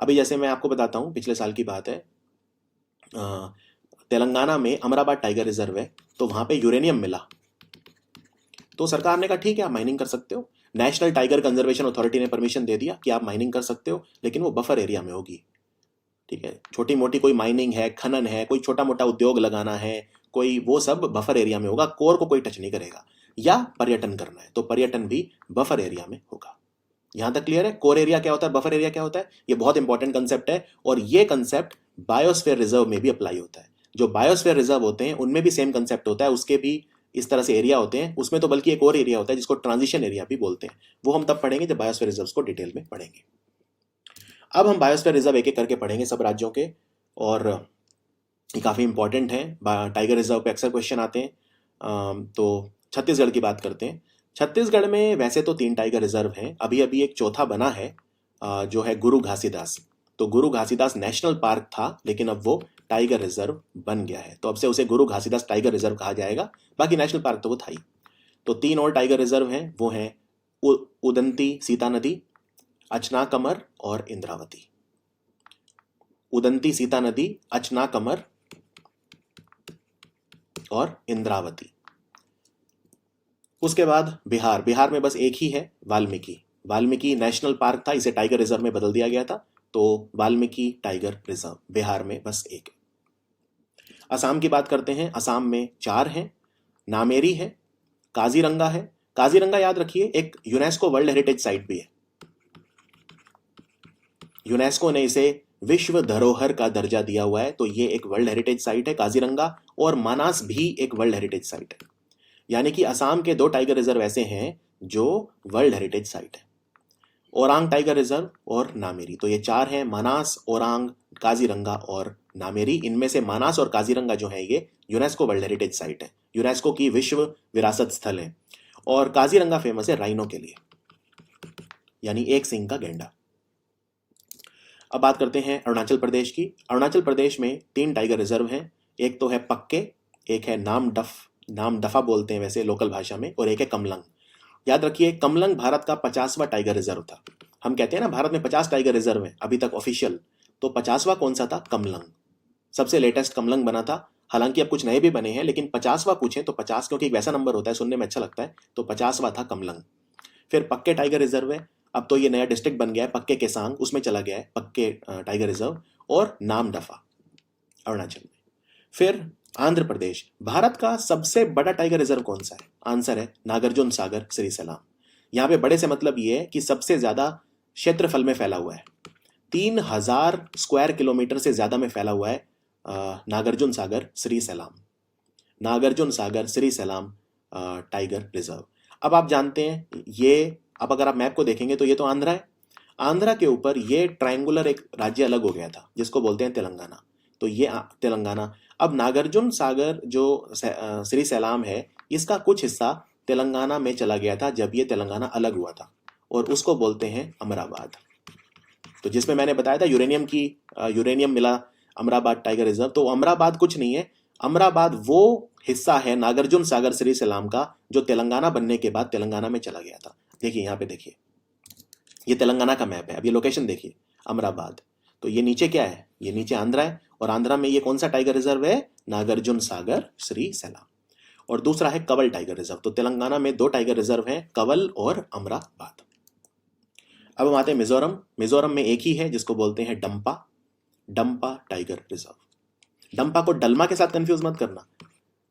अभी जैसे मैं आपको बताता हूँ, पिछले साल की बात है, तेलंगाना में अमराबाद टाइगर रिजर्व है, तो वहां पे यूरेनियम मिला, तो सरकार ने कहा ठीक है आप माइनिंग कर सकते हो। नेशनल टाइगर कंजर्वेशन अथॉरिटी ने परमिशन दे दिया कि आप माइनिंग कर सकते हो, लेकिन वो बफर एरिया में होगी। ठीक है, छोटी मोटी कोई माइनिंग है, खनन है, कोई छोटा मोटा उद्योग लगाना है, कोई, वो सब बफर एरिया में होगा, कोर को कोई टच नहीं करेगा। या पर्यटन करना है तो पर्यटन भी बफर एरिया में होगा। यहां तक क्लियर है? कोर एरिया क्या होता है, बफर एरिया क्या होता है, ये बहुत इंपॉर्टेंट कंसेप्ट है, और ये कंसेप्ट बायोस्फीयर रिजर्व में भी अप्लाई होता है। जो बायोस्फीयर रिजर्व होते हैं उनमें भी सेम कंसेप्ट होता है, उसके भी इस तरह से एरिया होते हैं, उसमें तो बल्कि एक और एरिया होता है जिसको ट्रांजिशन एरिया भी बोलते हैं, वो हम तब पढ़ेंगे जब बायोस्फीयर रिजर्व को डिटेल में पढ़ेंगे। अब हम बायोस्फीयर रिजर्व एक एक करके पढ़ेंगे सब राज्यों के, और ये काफ़ी इंपॉर्टेंट है। टाइगर रिजर्व पे अक्सर क्वेश्चन आते हैं। तो छत्तीसगढ़ की बात करते हैं। छत्तीसगढ़ में वैसे तो 3 टाइगर रिजर्व हैं, अभी अभी एक चौथा बना है, जो है गुरु घासीदास। तो गुरु घासीदास नेशनल पार्क था, लेकिन अब वो टाइगर रिजर्व बन गया है, तो अब से उसे गुरु घासीदास टाइगर रिजर्व कहा जाएगा, बाकी नेशनल पार्क तो वो था ही। तो 3 और टाइगर रिजर्व हैं, वो हैं उदंती सीता नदी, अचनाकमर और इंद्रावती। उदंती सीता नदी, अचनाकमर और इंद्रावती। उसके बाद बिहार, बिहार में बस एक ही है, वाल्मीकि। वाल्मीकि नेशनल पार्क था, इसे टाइगर रिजर्व में बदल दिया गया था, तो वाल्मीकि टाइगर रिजर्व बिहार में बस एक है। असम की बात करते हैं, असम में 4 हैं, नामेरी है, काजीरंगा है। काजीरंगा याद रखिए एक यूनेस्को वर्ल्ड हेरिटेज साइट भी है, यूनेस्को ने इसे विश्व धरोहर का दर्जा दिया हुआ है, तो ये एक वर्ल्ड हेरिटेज साइट है काजीरंगा, और मानस भी एक वर्ल्ड हेरिटेज साइट है। यानी कि असम के 2 टाइगर रिजर्व ऐसे हैं जो वर्ल्ड हेरिटेज साइट है, ओरांग टाइगर रिजर्व और नामेरी। तो ये 4 हैं, मानस, ओरांग, काजीरंगा और नामेरी। इनमें से मानस और काजीरंगा जो है ये यूनेस्को वर्ल्ड हेरिटेज साइट है, यूनेस्को की विश्व विरासत स्थल है। और काजीरंगा फेमस है राइनो के लिए, यानी एक सिंग का गेंडा। अब बात करते हैं अरुणाचल प्रदेश की। अरुणाचल प्रदेश में 3 टाइगर रिजर्व हैं, एक तो है पक्के, एक है नाम डफा बोलते हैं वैसे लोकल भाषा में, और एक है कमलंग। याद रखिए कमलंग भारत का 50वां टाइगर रिजर्व था। हम कहते हैं ना भारत में 50 टाइगर रिजर्व हैं अभी तक ऑफिशियल, तो 50वां कौन सा था? कमलंग। सबसे लेटेस्ट कमलंग बना था, हालांकि अब कुछ नए भी बने हैं, लेकिन 50वां पूछें तो 50, क्योंकि एक वैसा नंबर होता है सुनने में अच्छा लगता है, तो 50वां था कमलंग। फिर पक्के टाइगर रिजर्व है, अब तो ये नया डिस्ट्रिक्ट बन गया है, पक्के केसांग, उसमें चला गया है पक्के टाइगर रिजर्व, और नाम डफा अरुणाचल में। फिर आंध्र प्रदेश, भारत का सबसे बड़ा टाइगर रिजर्व कौन सा है? आंसर है नागार्जुन सागर श्री सलाम। यहाँ पे बड़े से मतलब ये है कि सबसे ज्यादा क्षेत्रफल में फैला हुआ है, 3000 स्क्वायर किलोमीटर से ज्यादा में फैला हुआ है नागार्जुन सागर श्री सलाम। नागार्जुन सागर श्री सलाम टाइगर रिजर्व। अब आप जानते हैं ये, अब अगर आप मैप को देखेंगे तो ये तो आंध्रा है, आंध्रा के ऊपर ये ट्रायंगुलर एक राज्य अलग हो गया था जिसको बोलते हैं तेलंगाना, तो ये तेलंगाना। अब नागार्जुन सागर जो श्री सैलाम है, इसका कुछ हिस्सा तेलंगाना में चला गया था जब ये तेलंगाना अलग हुआ था, और उसको बोलते हैं अमराबाद। तो जिसमें मैंने बताया था यूरेनियम मिला अमराबाद टाइगर रिजर्व, तो अमराबाद कुछ नहीं है, अमराबाद वो हिस्सा है नागार्जुन सागर श्री सैलाम का जो तेलंगाना बनने के बाद तेलंगाना में चला गया था। देखिए यहाँ पे देखिए, ये तेलंगाना का मैप है, अब ये लोकेशन देखिए अमराबाद, तो ये नीचे क्या है? ये नीचे आंध्रा है, और आंध्रा में ये कौन सा टाइगर रिजर्व है? नागार्जुन सागर श्री सैलाम। और दूसरा है कवल टाइगर रिजर्व। तो तेलंगाना में 2 टाइगर रिजर्व हैं, कवल और अमराबाद। अब हम आते हैं मिजोरम। मिजोरम में एक ही है जिसको बोलते हैं डंपा, डंपा टाइगर रिजर्व। डंपा को डलमा के साथ कंफ्यूज मत करना।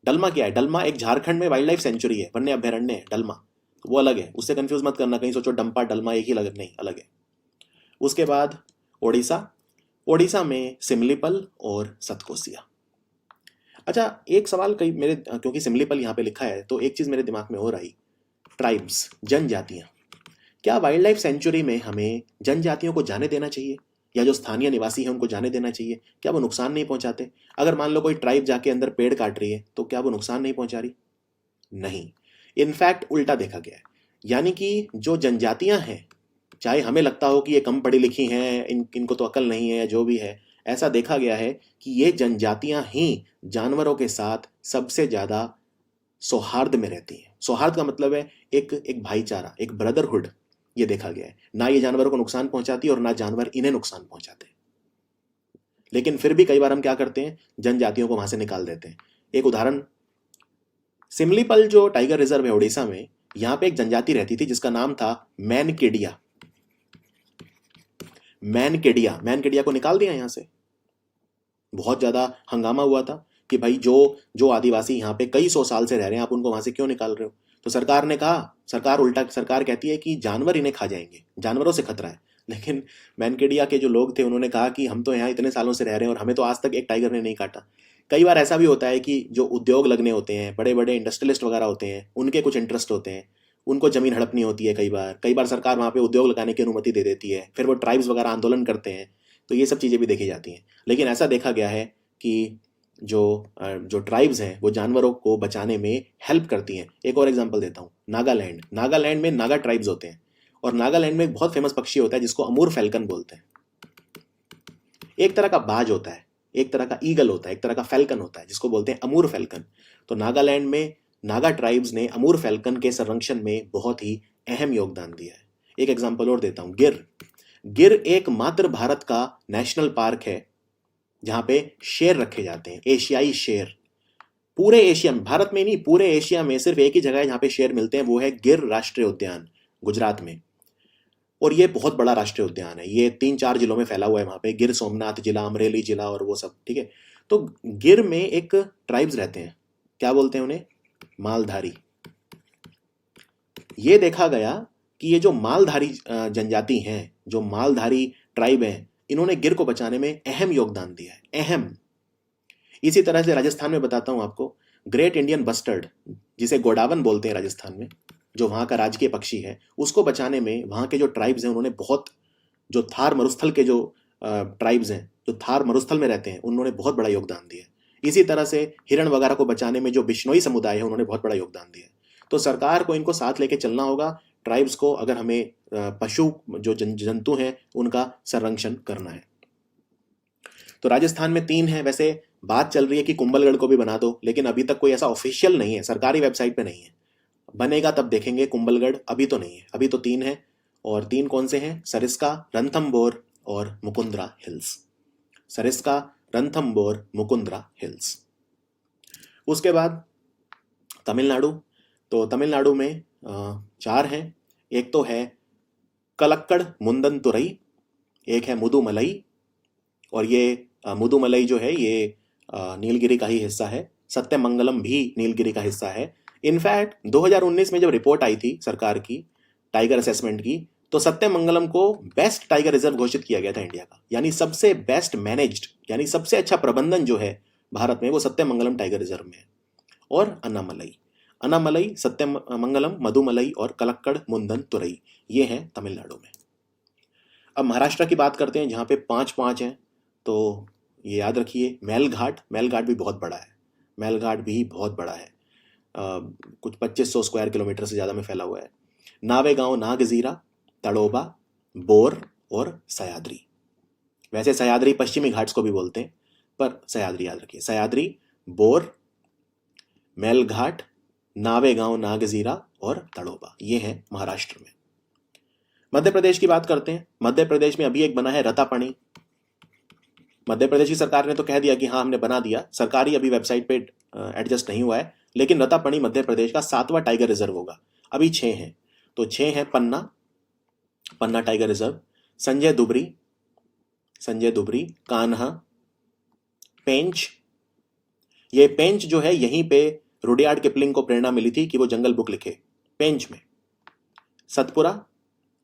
डलमा क्या है? डलमा एक झारखंड में वाइल्ड लाइफ सेंचुरी है, वन्य अभयारण्य है डलमा, वो अलग है, उससे कंफ्यूज मत करना, कहीं सोचो डंपा डलमा एक ही लग, नहीं, अलग है। उसके बाद ओडिशा। ओडिशा में सिमलीपल और सतकोसिया। अच्छा, एक सवाल कई मेरे, क्योंकि सिमलीपल यहाँ पे लिखा है तो एक चीज मेरे दिमाग में और आई, ट्राइब्स, जनजातियां। क्या वाइल्ड लाइफ सेंचुरी में हमें जनजातियों को जाने देना चाहिए, या जो स्थानीय निवासी हैं उनको जाने देना चाहिए? क्या वो नुकसान नहीं पहुंचाते? अगर मान लो कोई ट्राइब जाके अंदर पेड़ काट रही है तो क्या वो नुकसान नहीं पहुंचा रही? नहीं, इनफैक्ट उल्टा देखा गया है। यानी कि जो जनजातियां हैं, चाहे हमें लगता हो कि ये कम पढ़ी लिखी हैं, इनको तो अकल नहीं है, जो भी है, ऐसा देखा गया है कि ये जनजातियां ही जानवरों के साथ सबसे ज्यादा सौहार्द में रहती हैं। सौहार्द का मतलब है एक एक भाईचारा, एक ब्रदरहुड, ये देखा गया है। ना ये जानवरों को नुकसान पहुंचाती और ना जानवर इन्हें नुकसान पहुंचाते। लेकिन फिर भी कई बार हम क्या करते हैं, जनजातियों को वहां से निकाल देते हैं। एक उदाहरण, सिमलीपल जो टाइगर रिजर्व है उड़ीसा में, यहां पे एक जनजाति रहती थी जिसका नाम था मैनकेडिया। मैनकेडिया, मैनकेडिया को निकाल दिया यहां से। बहुत ज्यादा हंगामा हुआ था कि भाई जो जो आदिवासी यहाँ पे कई सौ साल से रह रहे हैं, आप उनको वहां से क्यों निकाल रहे हो? तो सरकार ने कहा, सरकार कहती है कि जानवर इन्हें खा जाएंगे, जानवरों से खतरा है। लेकिन मैनकेडिया के जो लोग थे उन्होंने कहा कि हम तो यहाँ इतने सालों से रह रहे हैं और हमें तो आज तक एक टाइगर ने नहीं काटा। कई बार ऐसा भी होता है कि जो उद्योग लगने होते हैं, बड़े बड़े इंडस्ट्रियलिस्ट वगैरह होते हैं, उनके कुछ इंटरेस्ट होते हैं, उनको जमीन हड़पनी होती है। कई बार सरकार वहाँ पे उद्योग लगाने की अनुमति दे देती है, फिर वो ट्राइब्स वगैरह आंदोलन करते हैं, तो ये सब चीज़ें भी देखी जाती हैं। लेकिन ऐसा देखा गया है कि जो जो ट्राइब्स हैं वो जानवरों को बचाने में हेल्प करती हैं। एक और एग्जांपल देता हूँ, नागालैंड। नागालैंड में नागा ट्राइब्स होते हैं, और नागालैंड में एक बहुत फेमस पक्षी होता है जिसको अमूर फैल्कन बोलते हैं। एक तरह का बाज होता है, एक तरह का ईगल होता है, एक तरह का फैल्कन होता है जिसको बोलते हैं अमूर फैल्कन। तो नागालैंड में नागा ट्राइब्स ने अमूर फैल्कन के संरक्षण में बहुत ही अहम योगदान दिया है। एक एग्जाम्पल और देता हूँ, गिर। गिर एकमात्र भारत का नेशनल पार्क है जहां पे शेर रखे जाते हैं, एशियाई शेर। पूरे एशिया में, भारत में नहीं, पूरे एशिया में सिर्फ एक ही जगह है जहां पे शेर मिलते हैं, वो है गिर राष्ट्रीय उद्यान, गुजरात में। और ये बहुत बड़ा राष्ट्रीय उद्यान है, ये 3-4 जिलों में फैला हुआ है। वहां पे गिर सोमनाथ जिला, अमरेली जिला और वो सब, ठीक है। तो गिर में एक ट्राइब्स रहते हैं, क्या बोलते हैं उन्हें? मालधारी। ये देखा गया कि ये जो मालधारी जनजाति हैं, जो मालधारी ट्राइब हैं, इन्होंने गिर को बचाने में अहम योगदान दिया है, अहम। इसी तरह से राजस्थान में बताता हूं आपको, ग्रेट इंडियन बस्टर्ड, जिसे गोडावन बोलते हैं राजस्थान में, जो वहां का राजकीय पक्षी है, उसको बचाने में वहां के जो ट्राइब्स हैं उन्होंने बहुत, जो थार मरुस्थल के जो ट्राइब्स हैं, जो थार मरुस्थल में रहते हैं, उन्होंने बहुत बड़ा योगदान दिया। इसी तरह से हिरण वगैरह को बचाने में जो बिश्नोई समुदाय है उन्होंने बहुत बड़ा योगदान दिया। तो सरकार को इनको साथ लेके चलना होगा, ट्राइब्स को, अगर हमें पशु जो जंतु हैं उनका संरक्षण करना है। तो राजस्थान में 3 है। वैसे बात चल रही है कि कुंभलगढ़ को भी बना दो, लेकिन अभी तक कोई ऐसा ऑफिशियल नहीं है, सरकारी वेबसाइट पे नहीं है। बनेगा तब देखेंगे कुंभलगढ़, अभी तो नहीं है। अभी तो 3 है, और 3 कौन से हैं? सरिस्का, रणथंबोर और मुकुंद्रा हिल्स। सरिस्का, रणथंबोर, मुकुंद्रा हिल्स। उसके बाद तमिलनाडु। तो तमिलनाडु में 4 हैं। एक तो है कलक्कड़ मुंदन तुरई, एक है मुदुमलई, और ये मुदुमलई जो है ये नीलगिरी का ही हिस्सा है। सत्यमंगलम भी नीलगिरी का हिस्सा है। इनफैक्ट 2019 में जब रिपोर्ट आई थी सरकार की टाइगर असेसमेंट की, तो सत्यमंगलम को बेस्ट टाइगर रिजर्व घोषित किया गया था इंडिया का। यानी सबसे बेस्ट मैनेज्ड, यानी सबसे अच्छा प्रबंधन जो है भारत में, वो सत्यमंगलम टाइगर रिजर्व में है। और अन्नामलई, अन्नामलई, सत्यमंगलम, मधुमलई और कलक्कड़ मुंदन तुरई, ये हैं तमिलनाडु में। अब महाराष्ट्र की बात करते हैं, जहाँ पे 5 हैं। तो ये याद रखिए, मेलघाट, मेलघाट भी बहुत बड़ा है, मेलघाट भी बहुत बड़ा है, कुछ 2500 स्क्वायर किलोमीटर से ज़्यादा में फैला हुआ है। नावेगांव, नागजीरा, तड़ोबा, बोर और सयाद्री। वैसे सयाद्री पश्चिमी घाट्स को भी बोलते हैं, पर सयाद्री याद रखिए। सयाद्री, बोर, मेलघाट, नावेगांव, नागजीरा और तड़ोबा, ये हैं महाराष्ट्र में। मध्य प्रदेश की बात करते हैं। मध्य प्रदेश में अभी एक बना है रतापानी। मध्य प्रदेश की सरकार ने तो कह दिया कि हाँ हमने बना दिया, सरकारी अभी वेबसाइट पे एडजस्ट नहीं हुआ है, लेकिन रतापानी मध्य प्रदेश का 7वां टाइगर रिजर्व होगा। अभी 6 हैं। तो 6 हैं पन्ना, पन्ना टाइगर रिजर्व, संजय दुबरी, कान्हा, पेंच। ये पेंच जो है यहीं पे रुडयार्ड किपलिंग को प्रेरणा मिली थी कि वो जंगल बुक लिखे, पेंच में। सतपुरा,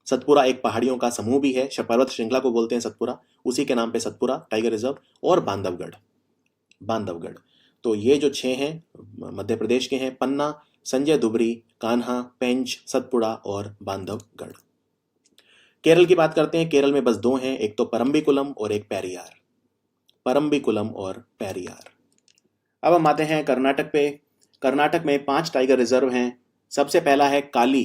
सतपुरा एक पहाड़ियों का समूह भी है, पर्वत श्रृंखला को बोलते हैं सतपुरा, उसी के नाम पे सतपुरा टाइगर रिजर्व। और बांधवगढ़, बांधवगढ़। तो ये जो 6 हैं मध्य प्रदेश के हैं, पन्ना, संजय दुबरी, कान्हा, पेंच, सतपुड़ा और बांधवगढ़। केरल की बात करते हैं। केरल में बस 2 हैं, एक तो परम्बिकुलम और एक पेरियार, परम्बिकुलम और पेरियार। अब हम आते हैं कर्नाटक पे। कर्नाटक में 5 टाइगर रिजर्व हैं। सबसे पहला है काली,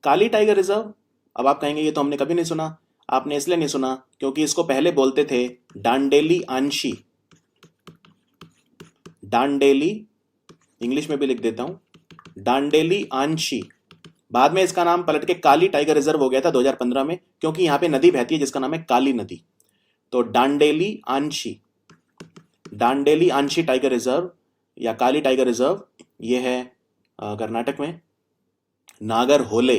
काली टाइगर रिजर्व। अब आप कहेंगे ये तो हमने कभी नहीं सुना। आपने इसलिए नहीं सुना क्योंकि इसको पहले बोलते थे डांडेली आंशी, डांडेली, इंग्लिश में भी लिख देता हूं, डांडेली आंशी। बाद में इसका नाम पलट के काली टाइगर रिजर्व हो गया था 2015 में, क्योंकि यहां पे नदी बहती है जिसका नाम है काली नदी। तो डांडेली आंशी, डांडेली आंशी टाइगर रिजर्व या काली टाइगर रिजर्व, ये है कर्नाटक में। नागर होले,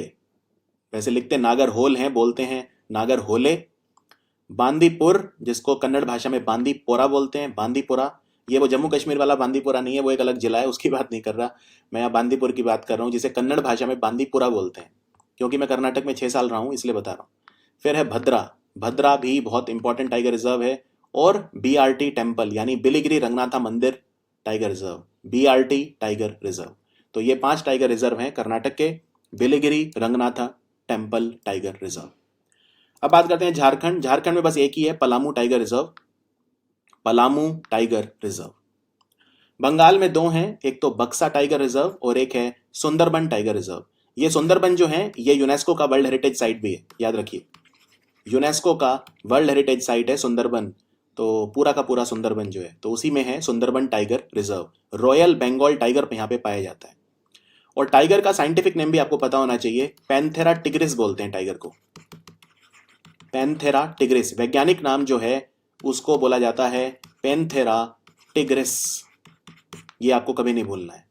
वैसे लिखते नागर होल हैं, बोलते हैं नागर होले। बांदीपुर, जिसको कन्नड़ भाषा में बांदीपोरा बोलते हैं, बांदीपुरा। ये वो जम्मू कश्मीर वाला बांदीपुरा नहीं है, वो एक अलग जिला है, उसकी बात नहीं कर रहा मैं, यहाँ बांदीपुर की बात कर रहा हूँ, जिसे कन्नड़ भाषा में बांदीपुरा बोलते हैं। क्योंकि मैं कर्नाटक में 6 साल रहा हूँ इसलिए बता रहा हूँ। फिर है भद्रा, भद्रा भी बहुत इंपॉर्टेंट टाइगर रिजर्व है। और BRT टेम्पल यानी बिलिगिरी रंगनाथा मंदिर tiger reserve, BRT tiger reserve. तो ये 5 टाइगर रिजर्व हैं कर्नाटक के, Biligiri Ranganatha temple tiger reserve. अब बात करते हैं झारखंड। झारखंड में बस एक ही है, Palamu tiger reserve, Palamu tiger reserve. Bengal में 2 हैं, एक तो बक्सा टाइगर रिजर्व और एक है सुंदरबन टाइगर रिजर्व। ये सुंदरबन जो है ये यूनेस्को का वर्ल्ड हेरिटेज साइट भी है, याद रखिए, यूनेस्को का वर्ल्ड हेरिटेज साइट है सुंदरबन। तो पूरा का पूरा सुंदरबन जो है तो उसी में है Sundarban tiger reserve. Royal Bengal tiger यहाँ पे पाया जाता है। और टाइगर का साइंटिफिक नेम भी आपको पता होना चाहिए, पैंथेरा टिग्रिस बोलते हैं टाइगर को, पैंथेरा टिग्रिस। वैज्ञानिक नाम जो है उसको बोला जाता है पैंथेरा टिग्रिस। ये आपको कभी नहीं भूलना है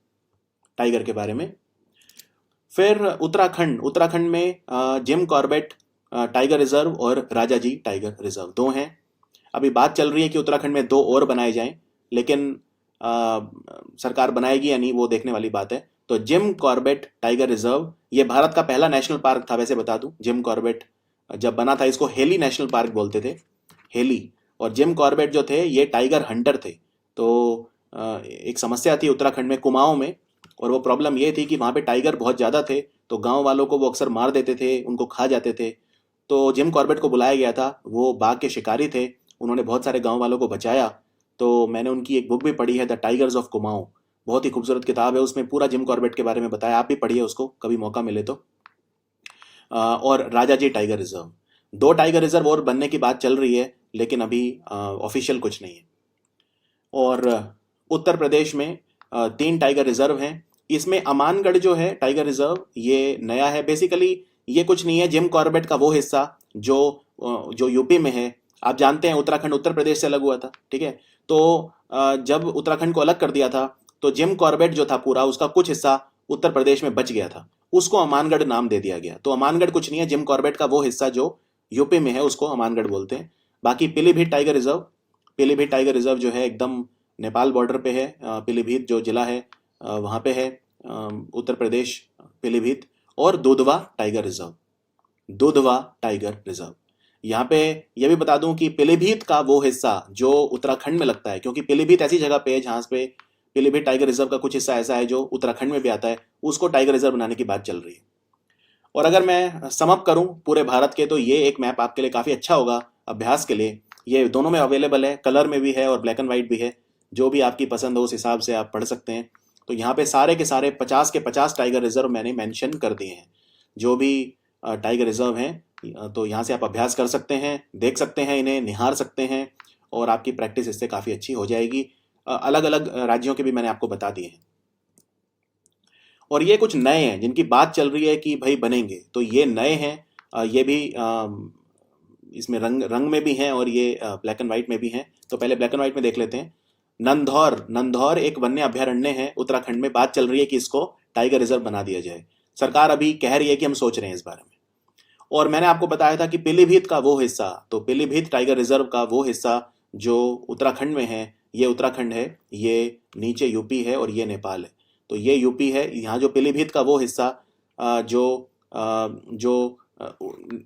टाइगर के बारे में। फिर उत्तराखंड, उत्तराखंड में जिम कॉर्बेट टाइगर रिजर्व और राजाजी टाइगर रिजर्व 2 हैं। अभी बात चल रही है कि उत्तराखंड में 2 और बनाए जाएं, लेकिन सरकार बनाएगी या नहीं वो देखने वाली बात है। तो जिम कॉर्बेट टाइगर रिजर्व ये भारत का पहला नेशनल पार्क था, वैसे बता दूं। जिम कॉर्बेट जब बना था इसको हेली नेशनल पार्क बोलते थे, हेली। और जिम कॉर्बेट जो थे ये टाइगर हंटर थे। तो एक समस्या थी उत्तराखंड में, कुमाऊं में, और वो प्रॉब्लम ये थी कि वहाँ पे टाइगर बहुत ज़्यादा थे, तो गांव वालों को वो अक्सर मार देते थे, उनको खा जाते थे। तो जिम कॉर्बेट को बुलाया गया था, वो बाघ के शिकारी थे, उन्होंने बहुत सारे गांव वालों को बचाया। तो मैंने उनकी एक बुक भी पढ़ी है, द टाइगर्स ऑफ कुमाऊं, बहुत ही खूबसूरत किताब है, उसमें पूरा जिम कॉर्बेट के बारे में बताया, आप भी पढ़िए उसको कभी मौका मिले तो। और Rajaji tiger reserve, 2 tiger reserve और बनने की बात चल रही है, लेकिन अभी ऑफिशियल कुछ नहीं है। और उत्तर प्रदेश में 3 टाइगर रिजर्व हैं। इसमें अमानगढ़ जो है टाइगर रिजर्व ये नया है। बेसिकली ये कुछ नहीं है, जिम कॉर्बेट का वो हिस्सा जो यूपी में है। आप जानते हैं उत्तराखंड उत्तर प्रदेश से अलग हुआ था, ठीक है। तो जब उत्तराखंड को अलग कर दिया था तो जिम कॉर्बेट जो था पूरा, उसका कुछ हिस्सा उत्तर प्रदेश में बच गया था, उसको अमानगढ़ नाम दे दिया गया। तो अमानगढ़ कुछ नहीं है, जिम कॉर्बेट का वो हिस्सा जो यूपी में है उसको अमानगढ़ बोलते हैं। बाकी Pilibhit tiger reserve, Pilibhit tiger reserve जो है एकदम नेपाल बॉर्डर पे है। पीलीभीत जो जिला है वहाँ पे है, उत्तर प्रदेश, पीलीभीत। और Dudhwa tiger reserve, Dudhwa tiger reserve. यहाँ पे यह भी बता दूं कि पीलीभीत का वो हिस्सा जो उत्तराखंड में लगता है, क्योंकि पीलीभीत ऐसी जगह पे है जहाँ पे पीलीभीत टाइगर रिजर्व का कुछ हिस्सा ऐसा है जो उत्तराखंड में भी आता है, उसको टाइगर रिजर्व बनाने की बात चल रही है। और अगर मैं समअप करूं पूरे भारत के, तो ये एक मैप आपके लिए काफ़ी अच्छा होगा अभ्यास के लिए। ये दोनों में अवेलेबल है, कलर में भी है और ब्लैक एंड वाइट भी है, जो भी आपकी पसंद हो उस हिसाब से आप पढ़ सकते हैं। तो यहाँ पे सारे के सारे 50 के 50 टाइगर रिजर्व मैंने मेंशन कर दिए हैं, जो भी टाइगर रिजर्व हैं। तो यहाँ से आप अभ्यास कर सकते हैं, देख सकते हैं, इन्हें निहार सकते हैं, और आपकी प्रैक्टिस इससे काफ़ी अच्छी हो जाएगी। अलग अलग राज्यों के भी मैंने आपको बता दिए हैं। और ये कुछ नए हैं जिनकी बात चल रही है कि भाई बनेंगे, तो ये नए हैं। ये भी इसमें रंग रंग में भी हैं और ये ब्लैक एंड वाइट में भी हैं। तो पहले ब्लैक एंड वाइट में देख लेते हैं। नंधौर, नंधौर एक वन्य अभ्यारण्य है उत्तराखंड में। बात चल रही है कि इसको टाइगर रिजर्व बना दिया जाए। सरकार अभी कह रही है कि हम सोच रहे हैं इस बारे में। और मैंने आपको बताया था कि पीलीभीत का वो हिस्सा, तो पीलीभीत टाइगर रिजर्व का वो हिस्सा जो उत्तराखंड में है, ये उत्तराखंड है, ये नीचे यूपी है और ये नेपाल है। तो ये यूपी है, यहाँ जो पीलीभीत का वो हिस्सा जो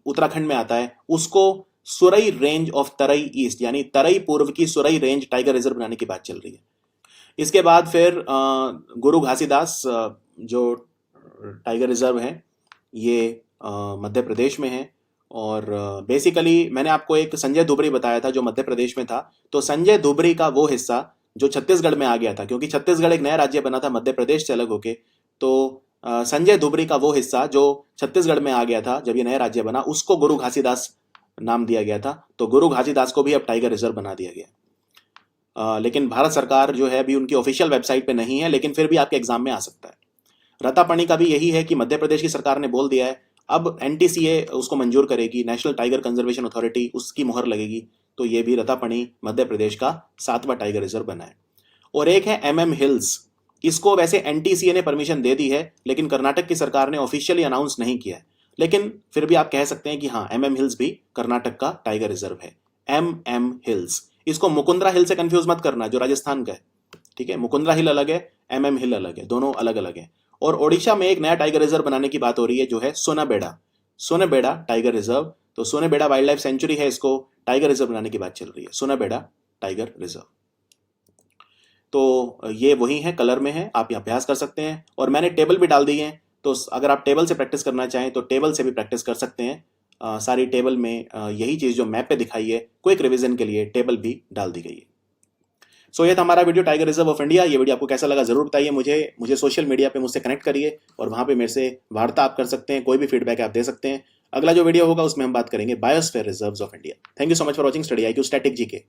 उत्तराखंड में आता है, उसको Surai range of Terai east यानी तरई पूर्व की सुरई रेंज टाइगर रिजर्व बनाने की बात चल रही है। इसके बाद फिर गुरु घासीदास जो टाइगर रिजर्व है, ये मध्य प्रदेश में है। और बेसिकली मैंने आपको एक संजय धुबरी बताया था जो मध्य प्रदेश में था, तो संजय धुबरी का वो हिस्सा जो छत्तीसगढ़ में आ गया था, क्योंकि छत्तीसगढ़ एक नया राज्य बना था मध्य प्रदेश से अलग होके, तो संजय धुबरी का वो हिस्सा जो छत्तीसगढ़ में आ गया था जब ये नया राज्य बना, उसको गुरु घासीदास नाम दिया गया था। तो गुरु घासीदास को भी अब टाइगर रिजर्व बना दिया गया। लेकिन भारत सरकार जो है अभी उनकी ऑफिशियल वेबसाइट पे नहीं है, लेकिन फिर भी आपके एग्जाम में आ सकता है। रतापणी का भी यही है कि मध्य प्रदेश की सरकार ने बोल दिया है अब एनटीसीए उसको मंजूर करेगी, नेशनल टाइगर कंजर्वेशन अथॉरिटी, उसकी मोहर लगेगी। तो ये भी रतापणी मध्य प्रदेश का 7वां टाइगर रिजर्व बना है। और एक है एमएम हिल्स, इसको वैसे एनटीसीए ने परमिशन दे दी है, लेकिन कर्नाटक की सरकार ने ऑफिशियली अनाउंस नहीं किया है। लेकिन फिर भी आप कह सकते हैं कि हाँ, एमएम हिल्स भी कर्नाटक का टाइगर रिजर्व है। एमएम हिल्स, इसको मुकुंदरा हिल से कंफ्यूज मत करना जो राजस्थान का है, ठीक है। मुकुंदरा हिल अलग है, एमएम हिल अलग है, दोनों अलग अलग है। और ओडिशा में एक नया टाइगर रिजर्व बनाने की बात हो रही है जो है सोनाबेड़ा, सोनाबेड़ा टाइगर रिजर्व। तो सोनाबेड़ा वाइल्ड लाइफ सेंचुरी है, इसको टाइगर रिजर्व बनाने की बात चल रही है, सोनाबेड़ा टाइगर रिजर्व। तो ये वही है, कलर में है, आप अभ्यास कर सकते हैं। और मैंने टेबल भी डाल दी है, तो अगर आप टेबल से प्रैक्टिस करना चाहें तो टेबल से भी प्रैक्टिस कर सकते हैं। सारी टेबल में यही चीज़ जो मैप पे दिखाई है, क्विक रिवीजन के लिए टेबल भी डाल दी गई है। सो ये था हमारा video tiger reserve of India. ये वीडियो आपको कैसा लगा जरूर बताइए मुझे सोशल मीडिया पे मुझसे कनेक्ट करिए और वहाँ पे मेरे से वार्ता आप कर सकते हैं, कोई भी फीडबैक आप दे सकते हैं। अगला जो वीडियो होगा उसमें हम बात करेंगे biosphere reserves of India. Thank you so much for watching study IQ static GK.